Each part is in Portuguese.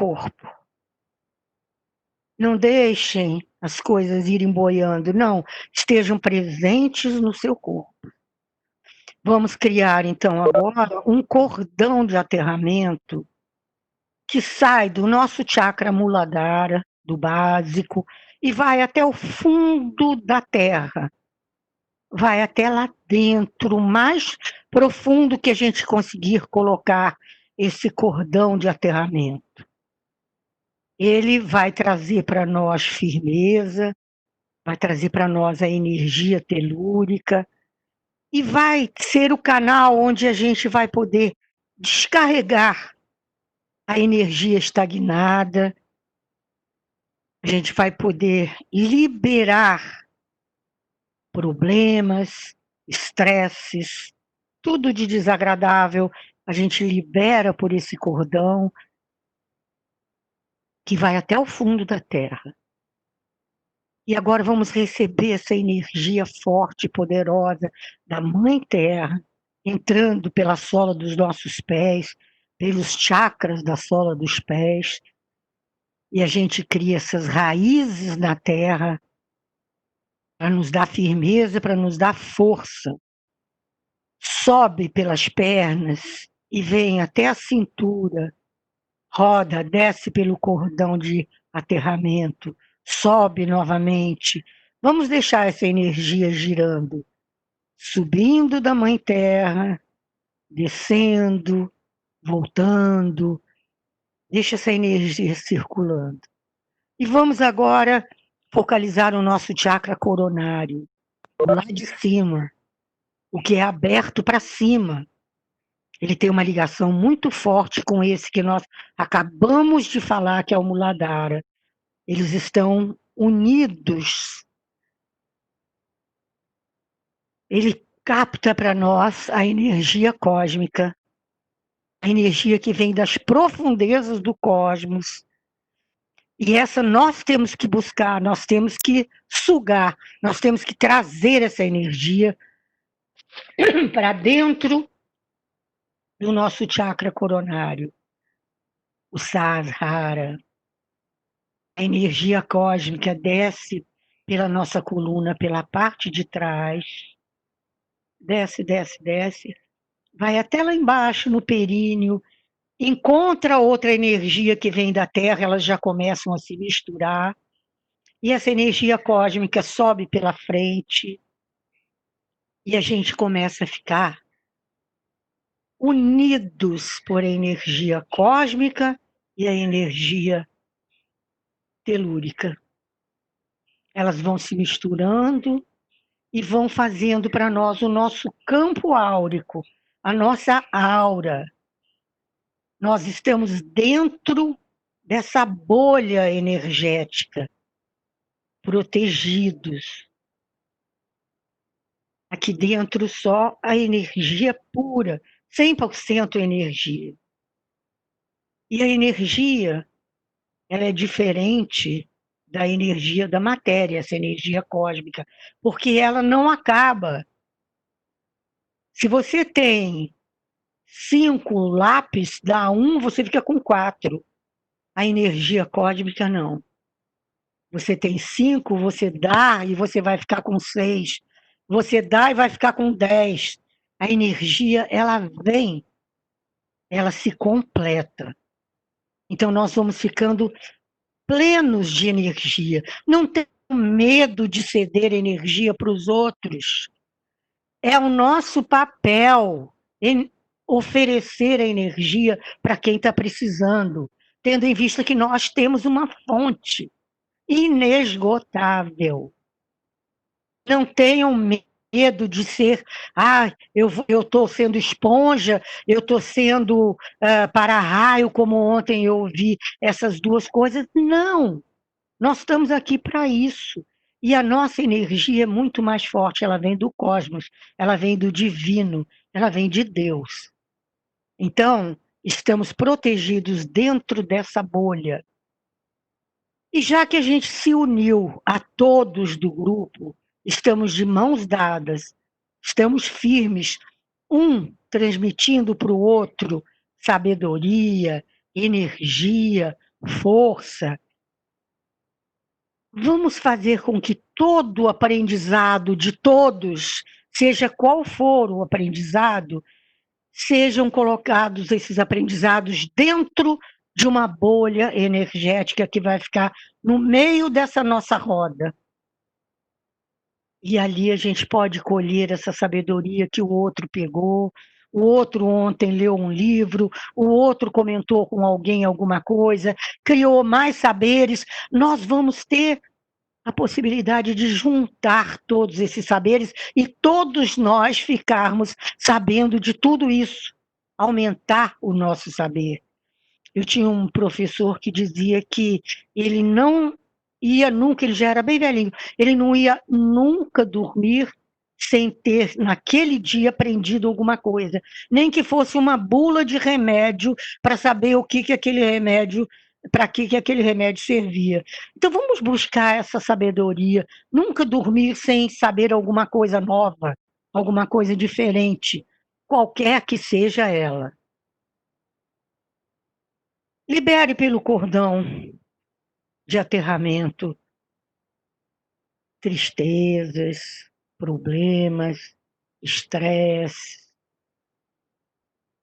corpo. Não deixem as coisas irem boiando, não. Estejam presentes no seu corpo. Vamos criar, então, agora um cordão de aterramento que sai do nosso chakra Muladhara, do básico, e vai até o fundo da terra. Vai até lá dentro, o mais profundo que a gente conseguir colocar esse cordão de aterramento. Ele vai trazer para nós firmeza, vai trazer para nós a energia telúrica e vai ser o canal onde a gente vai poder descarregar a energia estagnada, a gente vai poder liberar problemas, estresses, tudo de desagradável, a gente libera por esse cordão que vai até o fundo da terra. E agora vamos receber essa energia forte e poderosa da Mãe Terra, entrando pela sola dos nossos pés, pelos chakras da sola dos pés, e a gente cria essas raízes na terra para nos dar firmeza, para nos dar força. Sobe pelas pernas e vem até a cintura, roda, desce pelo cordão de aterramento, sobe novamente. Vamos deixar essa energia girando, subindo da Mãe Terra, descendo, voltando. Deixa essa energia circulando. E vamos agora focalizar o nosso chakra coronário, lá de cima, o que é aberto para cima. Ele tem uma ligação muito forte com esse que nós acabamos de falar, que é o Muladhara. Eles estão unidos. Ele capta para nós a energia cósmica, a energia que vem das profundezas do cosmos. E essa nós temos que buscar, nós temos que sugar, nós temos que trazer essa energia para dentro do nosso chakra coronário, o Sahasrara. A energia cósmica desce pela nossa coluna, pela parte de trás, desce, desce, desce, vai até lá embaixo no períneo, encontra outra energia que vem da Terra, elas já começam a se misturar, e essa energia cósmica sobe pela frente, e a gente começa a ficar unidos por a energia cósmica e a energia telúrica. Elas vão se misturando e vão fazendo para nós o nosso campo áurico, a nossa aura. Nós estamos dentro dessa bolha energética, protegidos. Aqui dentro só a energia pura, 100% energia. E a energia, ela é diferente da energia da matéria, essa energia cósmica, porque ela não acaba. Se você tem 5 lápis, dá 1, você fica com 4. A energia cósmica não. Você tem 5, você dá e você vai ficar com 6. Você dá e vai ficar com 10. A energia, ela vem, ela se completa. Então, nós vamos ficando plenos de energia. Não tenham medo de ceder energia para os outros. É o nosso papel oferecer a energia para quem está precisando, tendo em vista que nós temos uma fonte inesgotável. Não tenham medo de ser, eu estou sendo esponja, eu estou sendo para-raio, como ontem eu ouvi essas duas coisas. Não, nós estamos aqui para isso. E a nossa energia é muito mais forte, ela vem do cosmos, ela vem do divino, ela vem de Deus. Então, estamos protegidos dentro dessa bolha. E já que a gente se uniu a todos do grupo, estamos de mãos dadas, estamos firmes, um transmitindo para o outro sabedoria, energia, força. Vamos fazer com que todo o aprendizado de todos, seja qual for o aprendizado, sejam colocados esses aprendizados dentro de uma bolha energética que vai ficar no meio dessa nossa roda. E ali a gente pode colher essa sabedoria que o outro pegou, o outro ontem leu um livro, o outro comentou com alguém alguma coisa, criou mais saberes. Nós vamos ter a possibilidade de juntar todos esses saberes e todos nós ficarmos sabendo de tudo isso, aumentar o nosso saber. Eu tinha um professor que dizia que ele não ia nunca, ele já era bem velhinho, ele não ia nunca dormir sem ter, naquele dia, aprendido alguma coisa, nem que fosse uma bula de remédio para saber o que aquele remédio, para que aquele remédio servia. Então vamos buscar essa sabedoria, nunca dormir sem saber alguma coisa nova, alguma coisa diferente, qualquer que seja ela. Libere pelo cordão de aterramento tristezas, problemas, estresse.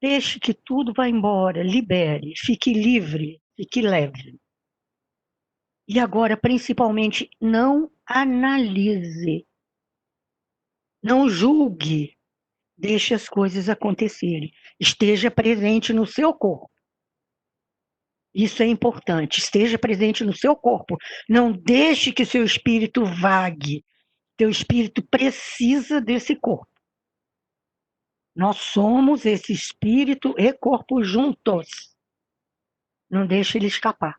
Deixe que tudo vá embora, libere, fique livre, fique leve. E agora, principalmente, não analise, não julgue, deixe as coisas acontecerem. Esteja presente no seu corpo. Isso é importante, esteja presente no seu corpo. Não deixe que seu espírito vague. Teu espírito precisa desse corpo. Nós somos esse espírito e corpo juntos. Não deixe ele escapar.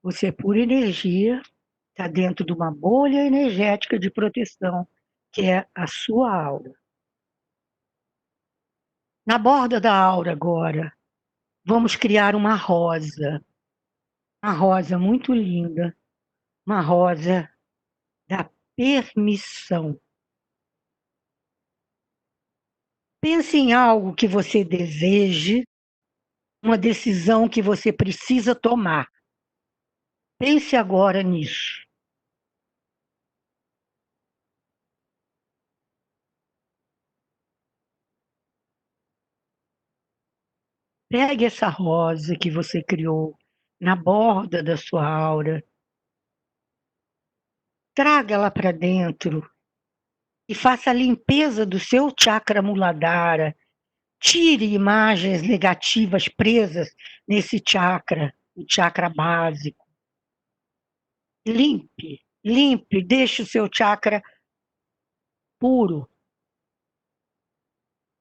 Você é pura energia, está dentro de uma bolha energética de proteção, que é a sua aura. Na borda da aura agora, vamos criar uma rosa muito linda, uma rosa da permissão. Pense em algo que você deseje, uma decisão que você precisa tomar. Pense agora nisso. Pegue essa rosa que você criou na borda da sua aura, traga-la para dentro e faça a limpeza do seu chakra muladhara. Tire imagens negativas presas nesse chakra, o chakra básico. Limpe, limpe, deixe o seu chakra puro.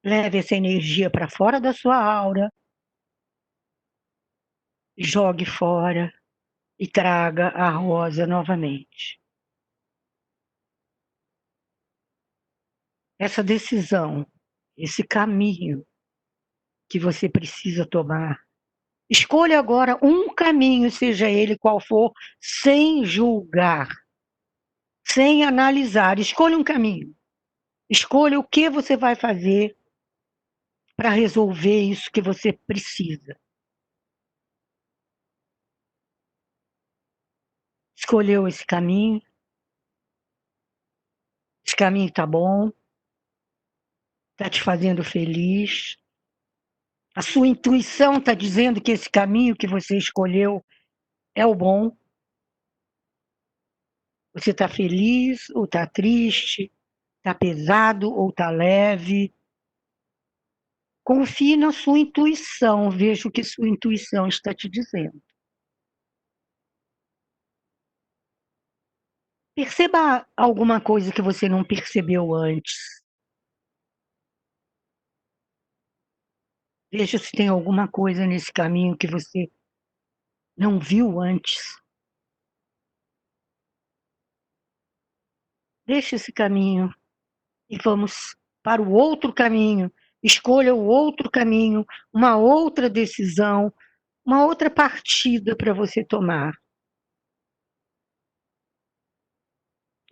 Leve essa energia para fora da sua aura, jogue fora e traga a rosa novamente. Essa decisão, esse caminho que você precisa tomar. Escolha agora um caminho, seja ele qual for, sem julgar, sem analisar. Escolha um caminho. Escolha o que você vai fazer para resolver isso que você precisa. Escolheu esse caminho está bom, está te fazendo feliz. A sua intuição está dizendo que esse caminho que você escolheu é o bom. Você está feliz ou está triste? Está pesado ou está leve? Confie na sua intuição, veja o que sua intuição está te dizendo. Perceba alguma coisa que você não percebeu antes. Veja se tem alguma coisa nesse caminho que você não viu antes. Deixe esse caminho e vamos para o outro caminho. Escolha o outro caminho, uma outra decisão, uma outra partida para você tomar.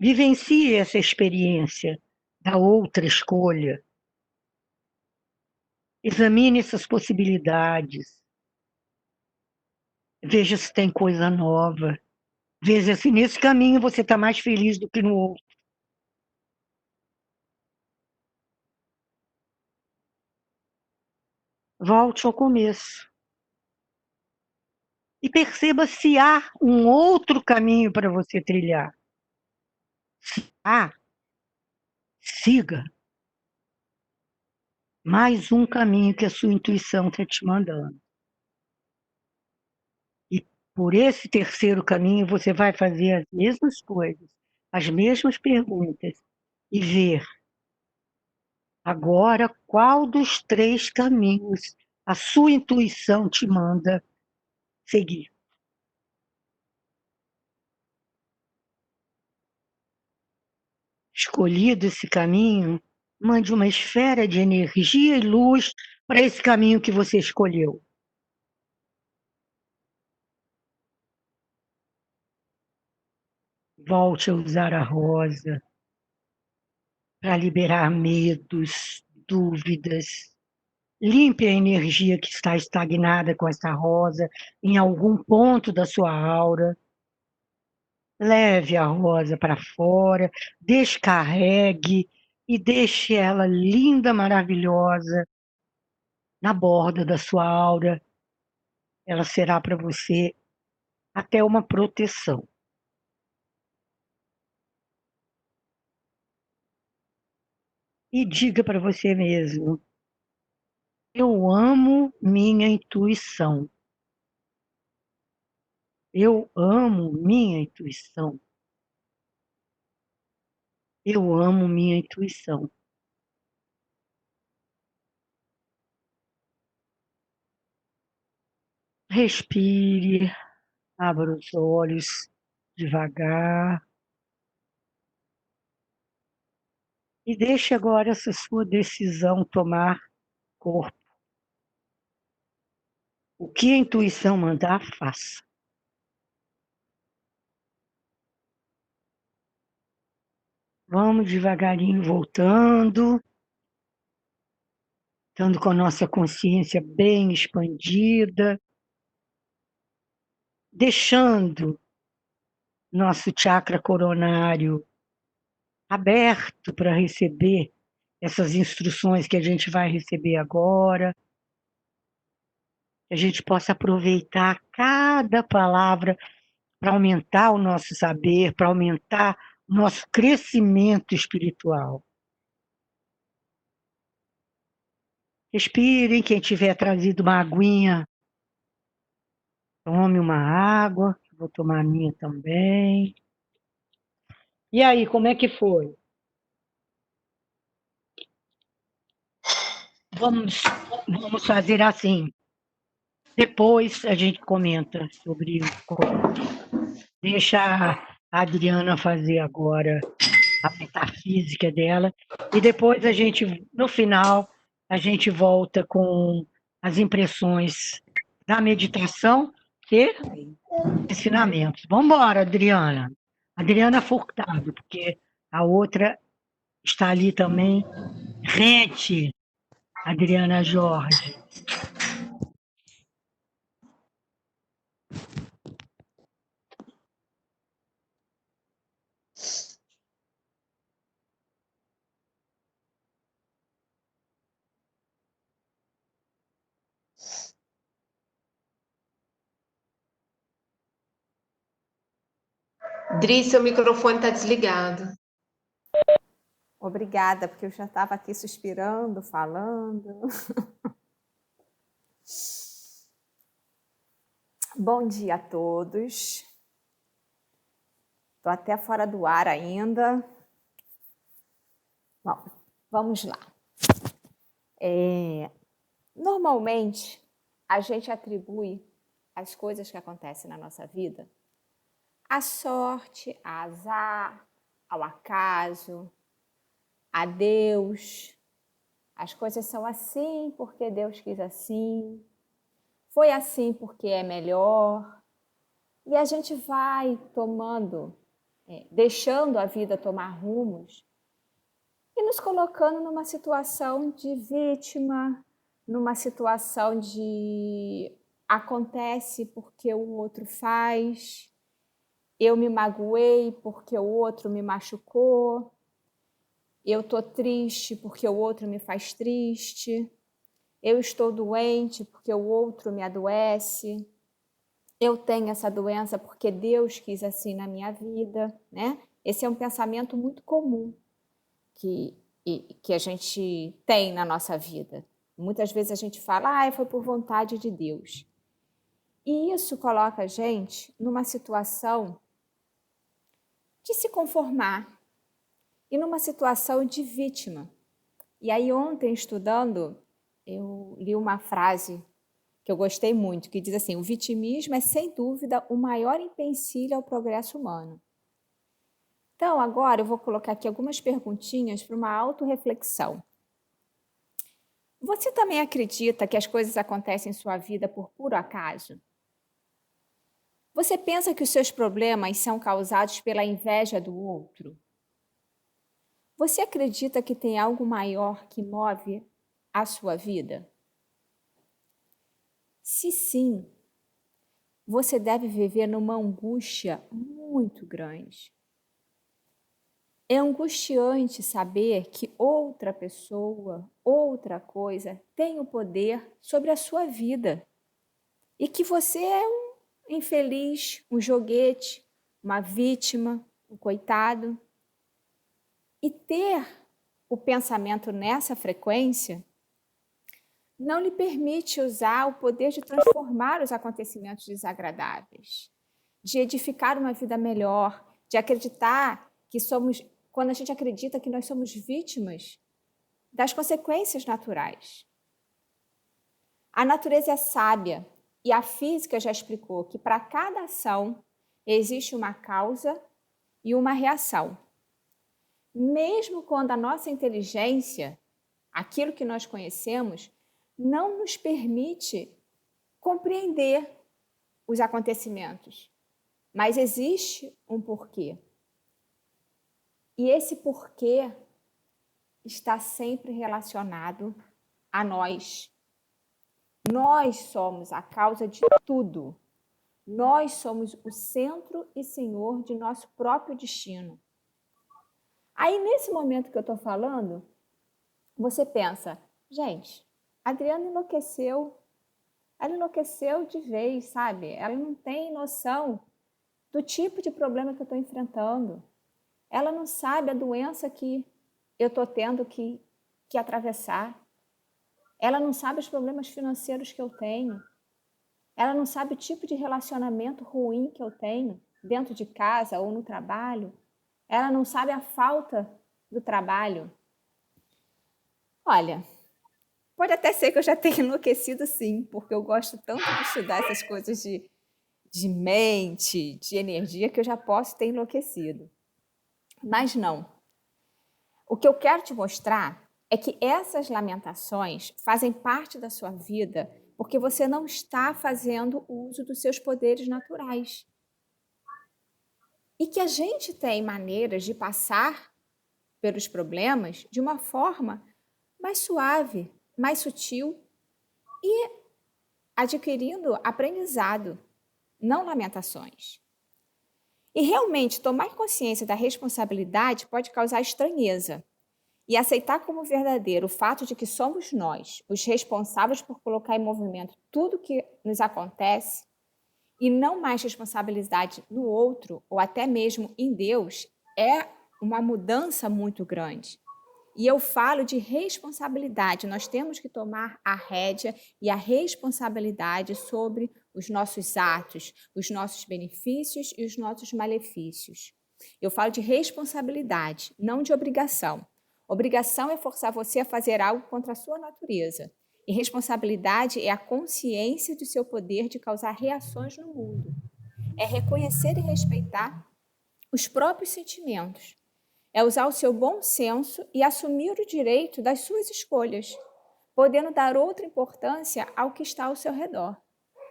Vivencie essa experiência da outra escolha. Examine essas possibilidades. Veja se tem coisa nova. Veja se nesse caminho você está mais feliz do que no outro. Volte ao começo. E perceba se há um outro caminho para você trilhar. Se há, siga. Mais um caminho que a sua intuição está te mandando. E por esse terceiro caminho você vai fazer as mesmas coisas, as mesmas perguntas, e ver agora qual dos três caminhos a sua intuição te manda seguir. Escolhido esse caminho, mande uma esfera de energia e luz para esse caminho que você escolheu. Volte a usar a rosa para liberar medos, dúvidas. Limpe a energia que está estagnada com essa rosa em algum ponto da sua aura. Leve a rosa para fora, descarregue e deixe ela linda, maravilhosa na borda da sua aura. Ela será para você até uma proteção. E diga para você mesmo: eu amo minha intuição. Eu amo minha intuição. Eu amo minha intuição. Respire, abra os olhos devagar e deixe agora essa sua decisão tomar corpo. O que a intuição mandar, faça. Vamos devagarinho voltando, estando com a nossa consciência bem expandida, deixando nosso chakra coronário aberto para receber essas instruções que a gente vai receber agora, que a gente possa aproveitar cada palavra para aumentar o nosso saber, para aumentar o nosso crescimento espiritual. Respirem, quem tiver trazido uma aguinha, tome uma água, vou tomar a minha também. E aí, como é que foi? Vamos fazer assim. Depois a gente comenta sobre o corpo. Deixa a Adriana fazer agora a metafísica dela e depois a gente, no final, a gente volta com as impressões da meditação e ensinamentos. Vamos embora, Adriana. Adriana Furtado, porque a outra está ali também. Rente, Adriana Jorge. Dri, seu microfone está desligado. Obrigada, porque eu já estava aqui suspirando, falando. Bom dia a todos. Estou até fora do ar ainda. Bom, vamos lá. Normalmente, a gente atribui as coisas que acontecem na nossa vida à sorte, a azar, ao acaso, a Deus. As coisas são assim porque Deus quis assim. Foi assim porque é melhor. E a gente vai tomando, deixando a vida tomar rumos e nos colocando numa situação de vítima, numa situação de acontece porque o outro faz, eu me magoei porque o outro me machucou, eu estou triste porque o outro me faz triste, eu estou doente porque o outro me adoece, eu tenho essa doença porque Deus quis assim na minha vida, né? Esse é um pensamento muito comum que a gente tem na nossa vida. Muitas vezes a gente fala, foi por vontade de Deus. E isso coloca a gente numa situação de se conformar e numa situação de vítima. E aí ontem, estudando, eu li uma frase que eu gostei muito, que diz assim: o vitimismo é, sem dúvida, o maior empecilho ao progresso humano. Então, agora eu vou colocar aqui algumas perguntinhas para uma autorreflexão. Você também acredita que as coisas acontecem em sua vida por puro acaso? Você pensa que os seus problemas são causados pela inveja do outro? Você acredita que tem algo maior que move a sua vida? Se sim, você deve viver numa angústia muito grande. É angustiante saber que outra pessoa, outra coisa, tem o poder sobre a sua vida e que você é um infeliz, um joguete, uma vítima, um coitado. E ter o pensamento nessa frequência não lhe permite usar o poder de transformar os acontecimentos desagradáveis, de edificar uma vida melhor, de acreditar que somos, quando a gente acredita que nós somos vítimas das consequências naturais. A natureza é sábia e a física já explicou que para cada ação existe uma causa e uma reação. Mesmo quando a nossa inteligência, aquilo que nós conhecemos, não nos permite compreender os acontecimentos, mas existe um porquê. E esse porquê está sempre relacionado a nós. Nós somos a causa de tudo. Nós somos o centro e senhor de nosso próprio destino. Aí, nesse momento que eu estou falando, você pensa, gente, a Adriana enlouqueceu. Ela enlouqueceu de vez, sabe? Ela não tem noção do tipo de problema que eu estou enfrentando. Ela não sabe a doença que eu estou tendo que atravessar. Ela não sabe os problemas financeiros que eu tenho. Ela não sabe o tipo de relacionamento ruim que eu tenho dentro de casa ou no trabalho. Ela não sabe a falta do trabalho. Olha, pode até ser que eu já tenha enlouquecido, sim, porque eu gosto tanto de estudar essas coisas de mente, de energia, que eu já posso ter enlouquecido. Mas não. O que eu quero te mostrar é que essas lamentações fazem parte da sua vida porque você não está fazendo uso dos seus poderes naturais. E que a gente tem maneiras de passar pelos problemas de uma forma mais suave, mais sutil e adquirindo aprendizado, não lamentações. E realmente tomar consciência da responsabilidade pode causar estranheza. E aceitar como verdadeiro o fato de que somos nós os responsáveis por colocar em movimento tudo que nos acontece e não mais responsabilidade no outro ou até mesmo em Deus é uma mudança muito grande. E eu falo de responsabilidade. Nós temos que tomar a rédea e a responsabilidade sobre os nossos atos, os nossos benefícios e os nossos malefícios. Eu falo de responsabilidade, não de obrigação. Obrigação é forçar você a fazer algo contra a sua natureza. E responsabilidade é a consciência do seu poder de causar reações no mundo. É reconhecer e respeitar os próprios sentimentos. É usar o seu bom senso e assumir o direito das suas escolhas, podendo dar outra importância ao que está ao seu redor.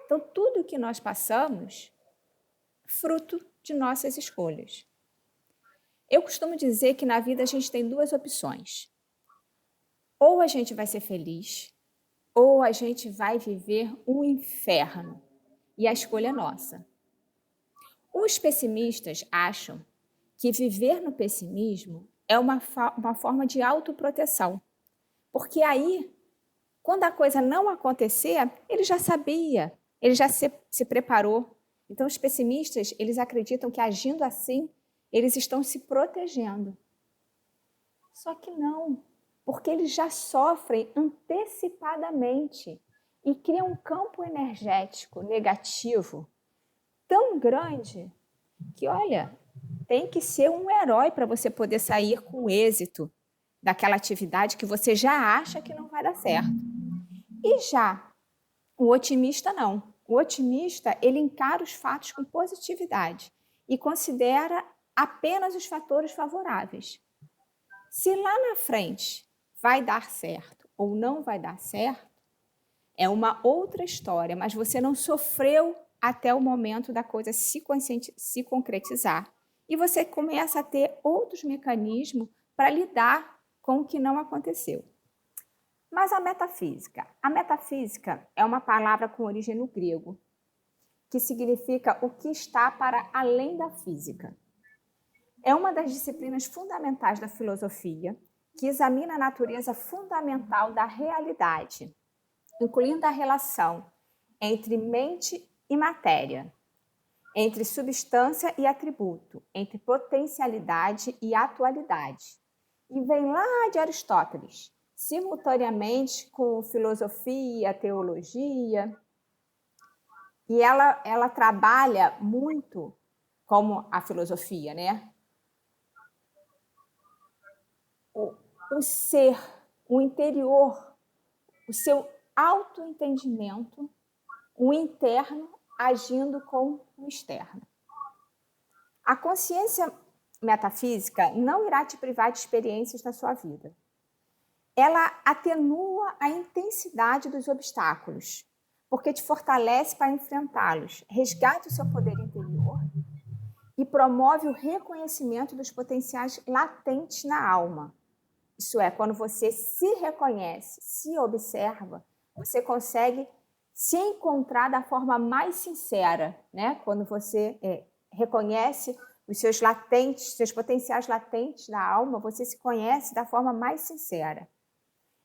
Então, tudo o que nós passamos, fruto de nossas escolhas. Eu costumo dizer que na vida a gente tem duas opções. Ou a gente vai ser feliz, ou a gente vai viver um inferno. E a escolha é nossa. Os pessimistas acham que viver no pessimismo é uma forma de autoproteção. Porque aí, quando a coisa não acontecer, ele já sabia, ele já se preparou. Então, os pessimistas, eles acreditam que agindo assim, eles estão se protegendo. Só que não, porque eles já sofrem antecipadamente e criam um campo energético negativo tão grande que, olha, tem que ser um herói para você poder sair com êxito daquela atividade que você já acha que não vai dar certo. E já o otimista não. O otimista, ele encara os fatos com positividade e considera apenas os fatores favoráveis. Se lá na frente vai dar certo ou não vai dar certo, é uma outra história, mas você não sofreu até o momento da coisa se concretizar. E você começa a ter outros mecanismos para lidar com o que não aconteceu. Mas a metafísica é uma palavra com origem no grego, que significa o que está para além da física. É uma das disciplinas fundamentais da filosofia, que examina a natureza fundamental da realidade, incluindo a relação entre mente e matéria, entre substância e atributo, entre potencialidade e atualidade. E vem lá de Aristóteles, simultaneamente com filosofia, teologia, e ela trabalha muito como a filosofia, né? O ser, o interior, o seu autoentendimento, o interno agindo com o externo. A consciência metafísica não irá te privar de experiências na sua vida. Ela atenua a intensidade dos obstáculos, porque te fortalece para enfrentá-los, resgata o seu poder interior e promove o reconhecimento dos potenciais latentes na alma. Isso é, quando você se reconhece, se observa, você consegue se encontrar da forma mais sincera, né? Quando você reconhece os seus latentes, seus potenciais latentes da alma, você se conhece da forma mais sincera.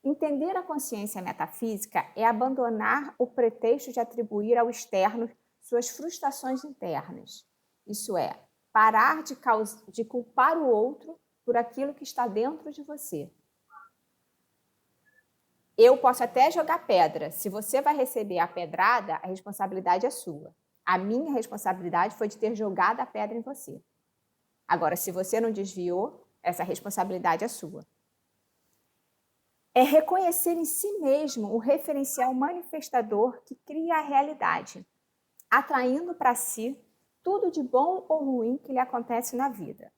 Entender a consciência metafísica é abandonar o pretexto de atribuir ao externo suas frustrações internas. Isso é, parar de culpar o outro por aquilo que está dentro de você. Eu posso até jogar pedra. Se você vai receber a pedrada, a responsabilidade é sua. A minha responsabilidade foi de ter jogado a pedra em você. Agora, se você não desviou, essa responsabilidade é sua. É reconhecer em si mesmo o referencial manifestador que cria a realidade, atraindo para si tudo de bom ou ruim que lhe acontece na vida.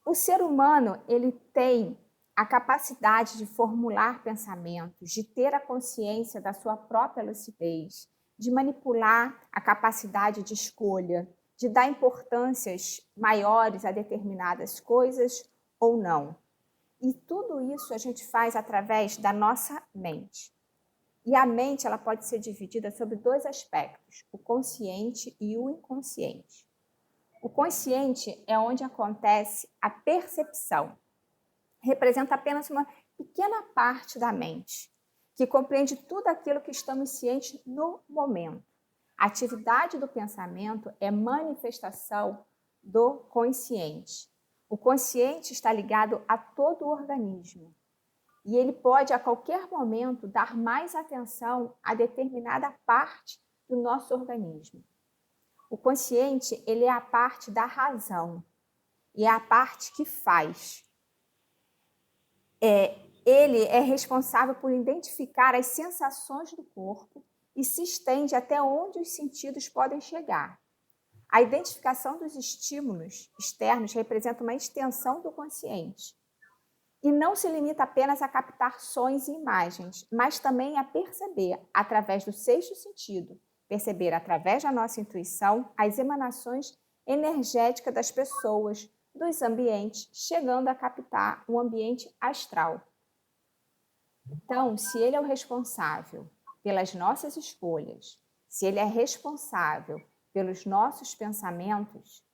O ser humano, ele tem a capacidade de formular pensamentos, de ter a consciência da sua própria lucidez, de manipular a capacidade de escolha, de dar importâncias maiores a determinadas coisas ou não. E tudo isso a gente faz através da nossa mente. E a mente, ela pode ser dividida sobre dois aspectos, o consciente e o inconsciente. O consciente é onde acontece a percepção. Representa apenas uma pequena parte da mente, que compreende tudo aquilo que estamos cientes no momento. A atividade do pensamento é manifestação do consciente. O consciente está ligado a todo o organismo e ele pode, a qualquer momento, dar mais atenção a determinada parte do nosso organismo. O consciente, ele é a parte da razão e é a parte que faz. Ele é responsável por identificar as sensações do corpo e se estende até onde os sentidos podem chegar. A identificação dos estímulos externos representa uma extensão do consciente. E não se limita apenas a captar sons e imagens, mas também a perceber, através do sexto sentido, perceber através da nossa intuição as emanações energéticas das pessoas, dos ambientes, chegando a captar o ambiente astral. Então, se ele é o responsável pelas nossas escolhas, se ele é responsável pelos nossos pensamentos,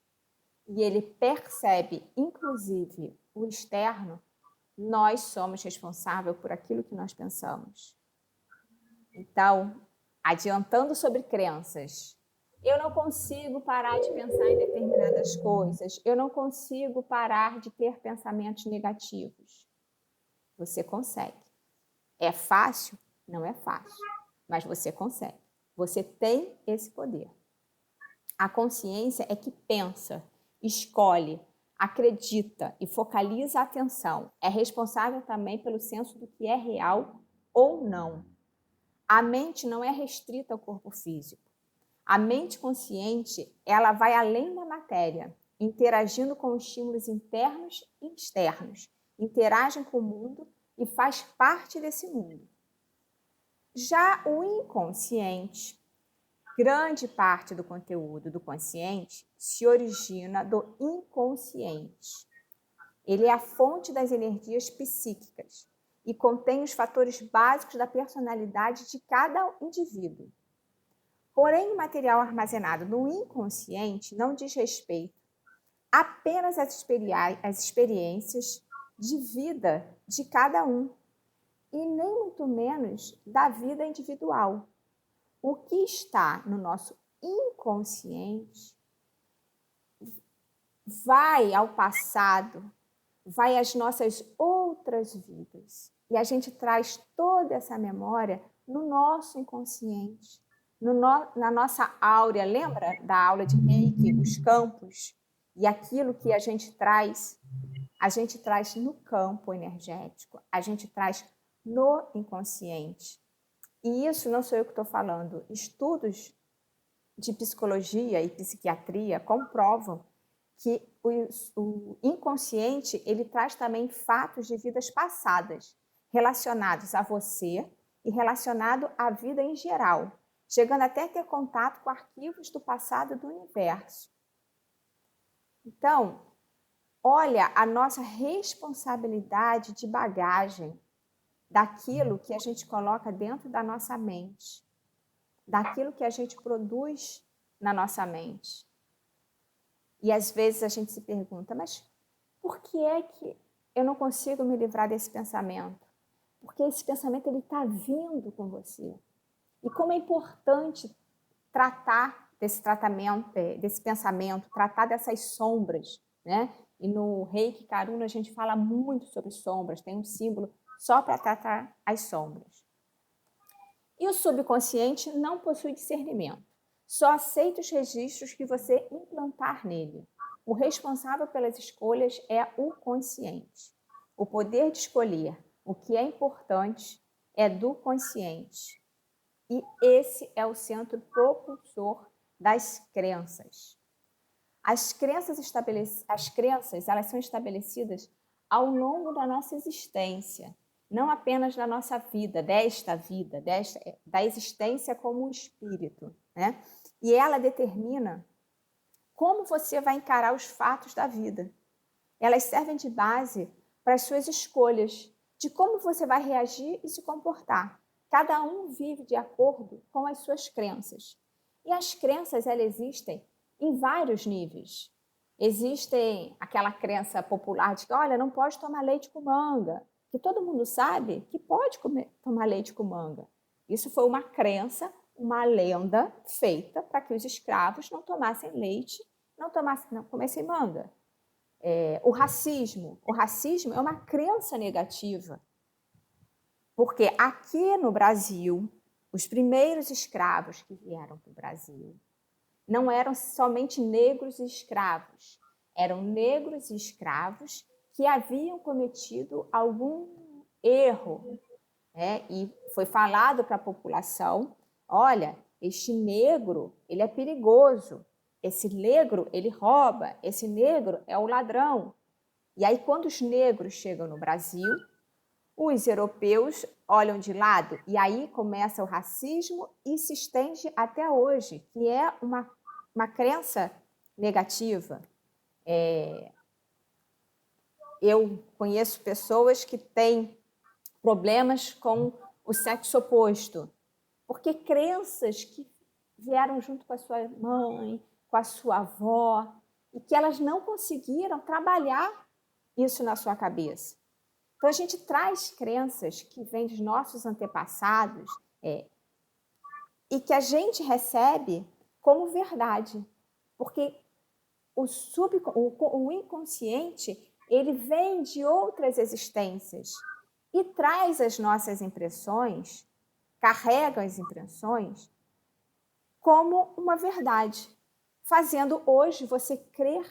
e ele percebe, inclusive, o externo, nós somos responsáveis por aquilo que nós pensamos. Então, adiantando sobre crenças, eu não consigo parar de pensar em determinadas coisas, eu não consigo parar de ter pensamentos negativos. Você consegue. É fácil? Não é fácil, mas você consegue. Você tem esse poder. A consciência é que pensa, escolhe, acredita e focaliza a atenção. É responsável também pelo senso do que é real ou não. A mente não é restrita ao corpo físico. A mente consciente, ela vai além da matéria, interagindo com estímulos internos e externos, interage com o mundo e faz parte desse mundo. Já o inconsciente, grande parte do conteúdo do consciente se origina do inconsciente. Ele é a fonte das energias psíquicas e contém os fatores básicos da personalidade de cada indivíduo. Porém, o material armazenado no inconsciente não diz respeito apenas às experiências de vida de cada um, e nem muito menos da vida individual. O que está no nosso inconsciente vai ao passado, vai às nossas outras vidas. E a gente traz toda essa memória no nosso inconsciente, na nossa áurea. Lembra da aula de Reiki, os campos? E aquilo que a gente traz no campo energético, a gente traz no inconsciente. E isso não sou eu que estou falando. Estudos de psicologia e psiquiatria comprovam que o inconsciente ele traz também fatos de vidas passadas relacionados a você e relacionado à vida em geral, chegando até a ter contato com arquivos do passado do universo. Então, olha a nossa responsabilidade de bagagem daquilo que a gente coloca dentro da nossa mente, daquilo que a gente produz na nossa mente. E às vezes a gente se pergunta, mas por que é que eu não consigo me livrar desse pensamento? Porque esse pensamento ele está vindo com você. E como é importante tratar desse pensamento, tratar dessas sombras, né? E no Reiki Karuna a gente fala muito sobre sombras, tem um símbolo só para tratar as sombras. E o subconsciente não possui discernimento, só aceita os registros que você implantar nele. O responsável pelas escolhas é o consciente. O poder de escolher o que é importante é do consciente. E esse é o centro propulsor das crenças. As crenças elas são estabelecidas ao longo da nossa existência, não apenas da nossa vida, da existência como um espírito, né? E ela determina como você vai encarar os fatos da vida. Elas servem de base para as suas escolhas, de como você vai reagir e se comportar. Cada um vive de acordo com as suas crenças. E as crenças, elas existem em vários níveis. Existem aquela crença popular de que, olha, não pode tomar leite com manga, que todo mundo sabe que pode tomar leite com manga. Isso foi uma crença, uma lenda feita para que os escravos não tomassem leite, não comessem manga. O racismo é uma crença negativa, porque aqui no Brasil, os primeiros escravos que vieram para o Brasil não eram somente negros e escravos, eram negros e escravos que haviam cometido algum erro, né? E foi falado para a população, olha, este negro, ele é perigoso, esse negro, ele rouba, esse negro é o ladrão. E aí, quando os negros chegam no Brasil, os europeus olham de lado e aí começa o racismo e se estende até hoje, que é uma crença negativa. Eu conheço pessoas que têm problemas com o sexo oposto, porque crenças que vieram junto com a sua mãe, com a sua avó, e que elas não conseguiram trabalhar isso na sua cabeça. Então, a gente traz crenças que vêm dos nossos antepassados e que a gente recebe como verdade, porque o inconsciente, ele vem de outras existências e traz as nossas impressões, carrega as impressões como uma verdade, fazendo hoje você crer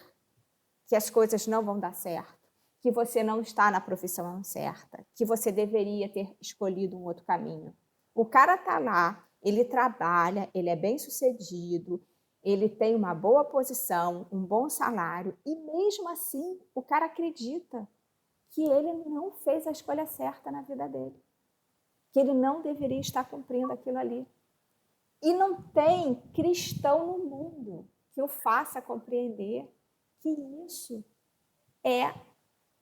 que as coisas não vão dar certo, que você não está na profissão certa, que você deveria ter escolhido um outro caminho. O cara está lá, ele trabalha, ele é bem-sucedido, ele tem uma boa posição, um bom salário, e mesmo assim o cara acredita que ele não fez a escolha certa na vida dele, que ele não deveria estar cumprindo aquilo ali. E não tem cristão no mundo que o faça compreender que isso é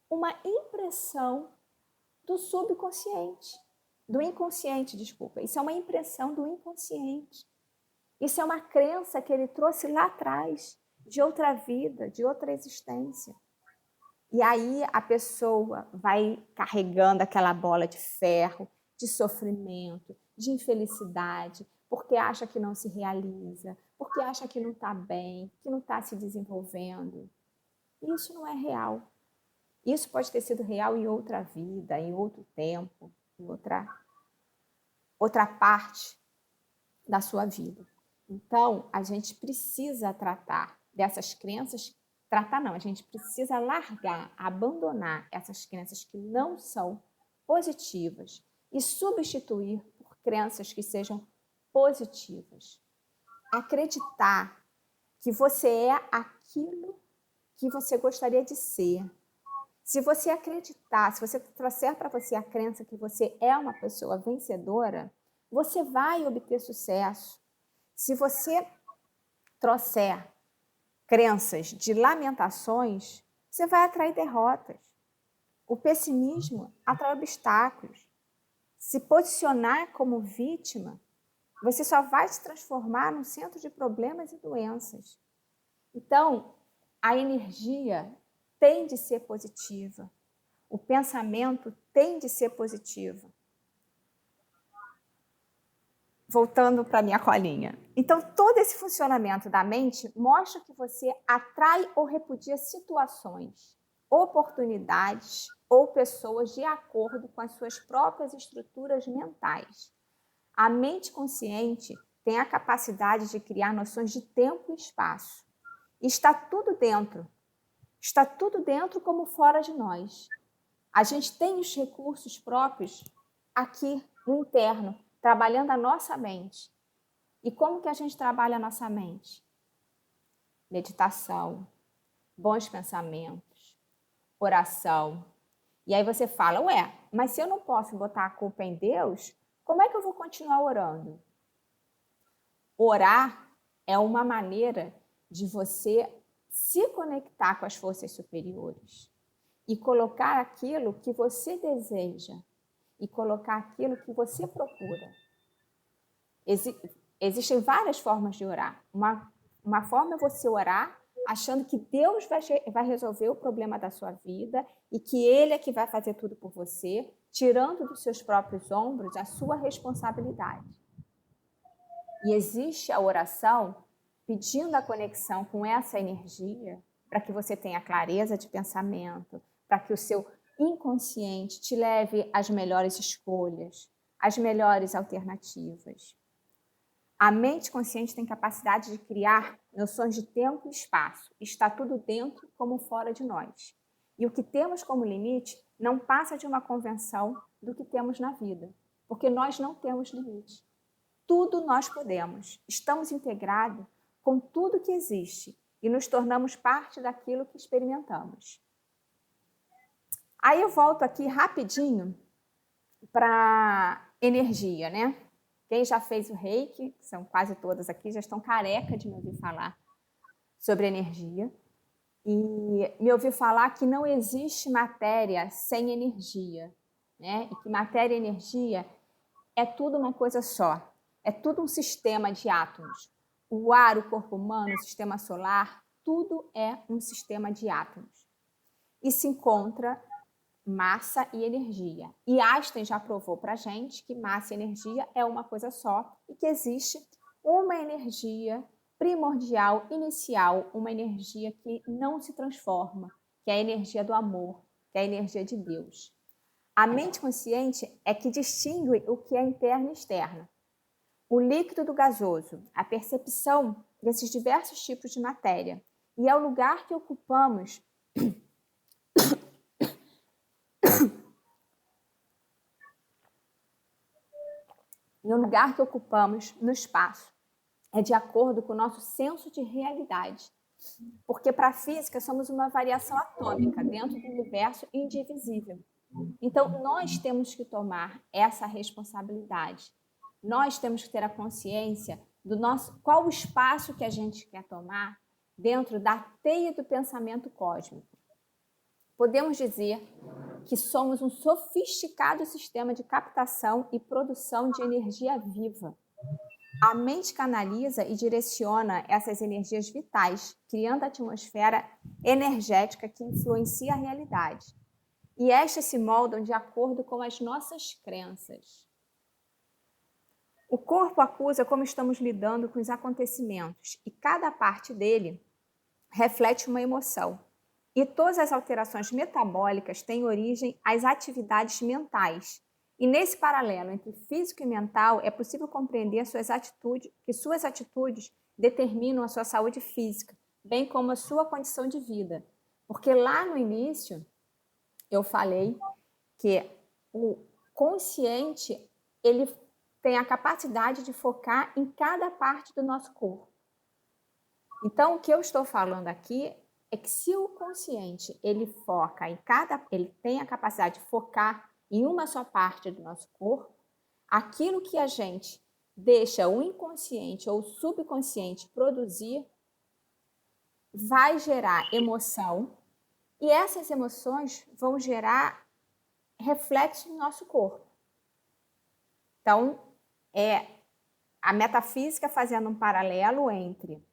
uma impressão do subconsciente, do inconsciente, desculpa. Isso é uma impressão do inconsciente. Isso é uma crença que ele trouxe lá atrás, de outra vida, de outra existência. E aí a pessoa vai carregando aquela bola de ferro, de sofrimento, de infelicidade, porque acha que não se realiza, porque acha que não está bem, que não está se desenvolvendo. Isso não é real. Isso pode ter sido real em outra vida, em outro tempo, em outra parte da sua vida. Então, a gente precisa tratar dessas crenças, tratar não, a gente precisa largar, abandonar essas crenças que não são positivas e substituir por crenças que sejam positivas. Acreditar que você é aquilo que você gostaria de ser. Se você acreditar, se você trouxer para você a crença que você é uma pessoa vencedora, você vai obter sucesso. Se você trouxer crenças de lamentações, você vai atrair derrotas. O pessimismo atrai obstáculos. Se posicionar como vítima, você só vai se transformar num centro de problemas e doenças. Então, a energia tem de ser positiva. O pensamento tem de ser positivo. Voltando para a minha colinha. Então, todo esse funcionamento da mente mostra que você atrai ou repudia situações, oportunidades ou pessoas de acordo com as suas próprias estruturas mentais. A mente consciente tem a capacidade de criar noções de tempo e espaço. E está tudo dentro. Está tudo dentro como fora de nós. A gente tem os recursos próprios aqui no interno, trabalhando a nossa mente. E como que a gente trabalha a nossa mente? Meditação, bons pensamentos, oração. E aí você fala, ué, mas se eu não posso botar a culpa em Deus, como é que eu vou continuar orando? Orar é uma maneira de você se conectar com as forças superiores e colocar aquilo que você deseja e colocar aquilo que você procura. Existem várias formas de orar. Uma forma é você orar achando que Deus vai resolver o problema da sua vida e que Ele é que vai fazer tudo por você, tirando dos seus próprios ombros a sua responsabilidade. E existe a oração pedindo a conexão com essa energia para que você tenha clareza de pensamento, para que o seu inconsciente te leve às melhores escolhas, às melhores alternativas. A mente consciente tem capacidade de criar noções de tempo e espaço. Está tudo dentro como fora de nós. E o que temos como limite não passa de uma convenção do que temos na vida, porque nós não temos limite. Tudo nós podemos. Estamos integrados com tudo que existe e nos tornamos parte daquilo que experimentamos. Aí eu volto aqui rapidinho para energia, né? Quem já fez o Reiki, que são quase todas aqui, já estão careca de me ouvir falar sobre energia. E me ouvir falar que não existe matéria sem energia. né? E que matéria e energia é tudo uma coisa só. É tudo um sistema de átomos. O ar, o corpo humano, o sistema solar, tudo é um sistema de átomos. E se encontra massa e energia. E Einstein já provou para a gente que massa e energia é uma coisa só e que existe uma energia primordial, inicial, uma energia que não se transforma, que é a energia do amor, que é a energia de Deus. A mente consciente é que distingue o que é interno e externo. O líquido do gasoso, a percepção desses diversos tipos de matéria. E é o lugar que ocupamos no espaço. É de acordo com o nosso senso de realidade. Porque para a física somos uma variação atômica dentro do universo indivisível. Então, nós temos que tomar essa responsabilidade. Nós temos que ter a consciência do qual o espaço que a gente quer tomar dentro da teia do pensamento cósmico. Podemos dizer que somos um sofisticado sistema de captação e produção de energia viva. A mente canaliza e direciona essas energias vitais, criando a atmosfera energética que influencia a realidade. E estas se moldam de acordo com as nossas crenças. O corpo acusa como estamos lidando com os acontecimentos e cada parte dele reflete uma emoção. E todas as alterações metabólicas têm origem às atividades mentais. E nesse paralelo entre físico e mental é possível compreender que suas atitudes determinam a sua saúde física, bem como a sua condição de vida. Porque lá no início eu falei que o consciente, ele tem a capacidade de focar em cada parte do nosso corpo. Então, o que eu estou falando aqui é que se o consciente, ele tem a capacidade de focar em uma só parte do nosso corpo, aquilo que a gente deixa o inconsciente ou o subconsciente produzir vai gerar emoção, e essas emoções vão gerar reflexo no nosso corpo. Então, é a metafísica fazendo um paralelo entre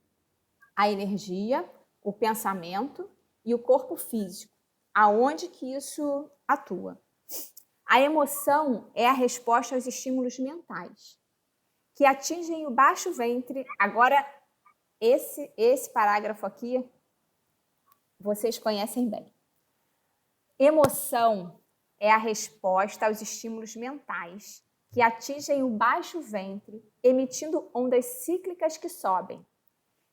a energia, o pensamento e o corpo físico, aonde que isso atua. A emoção é a resposta aos estímulos mentais, que atingem o baixo ventre. Agora, esse parágrafo aqui, vocês conhecem bem. Emoção é a resposta aos estímulos mentais, que atingem o baixo ventre, emitindo ondas cíclicas que sobem.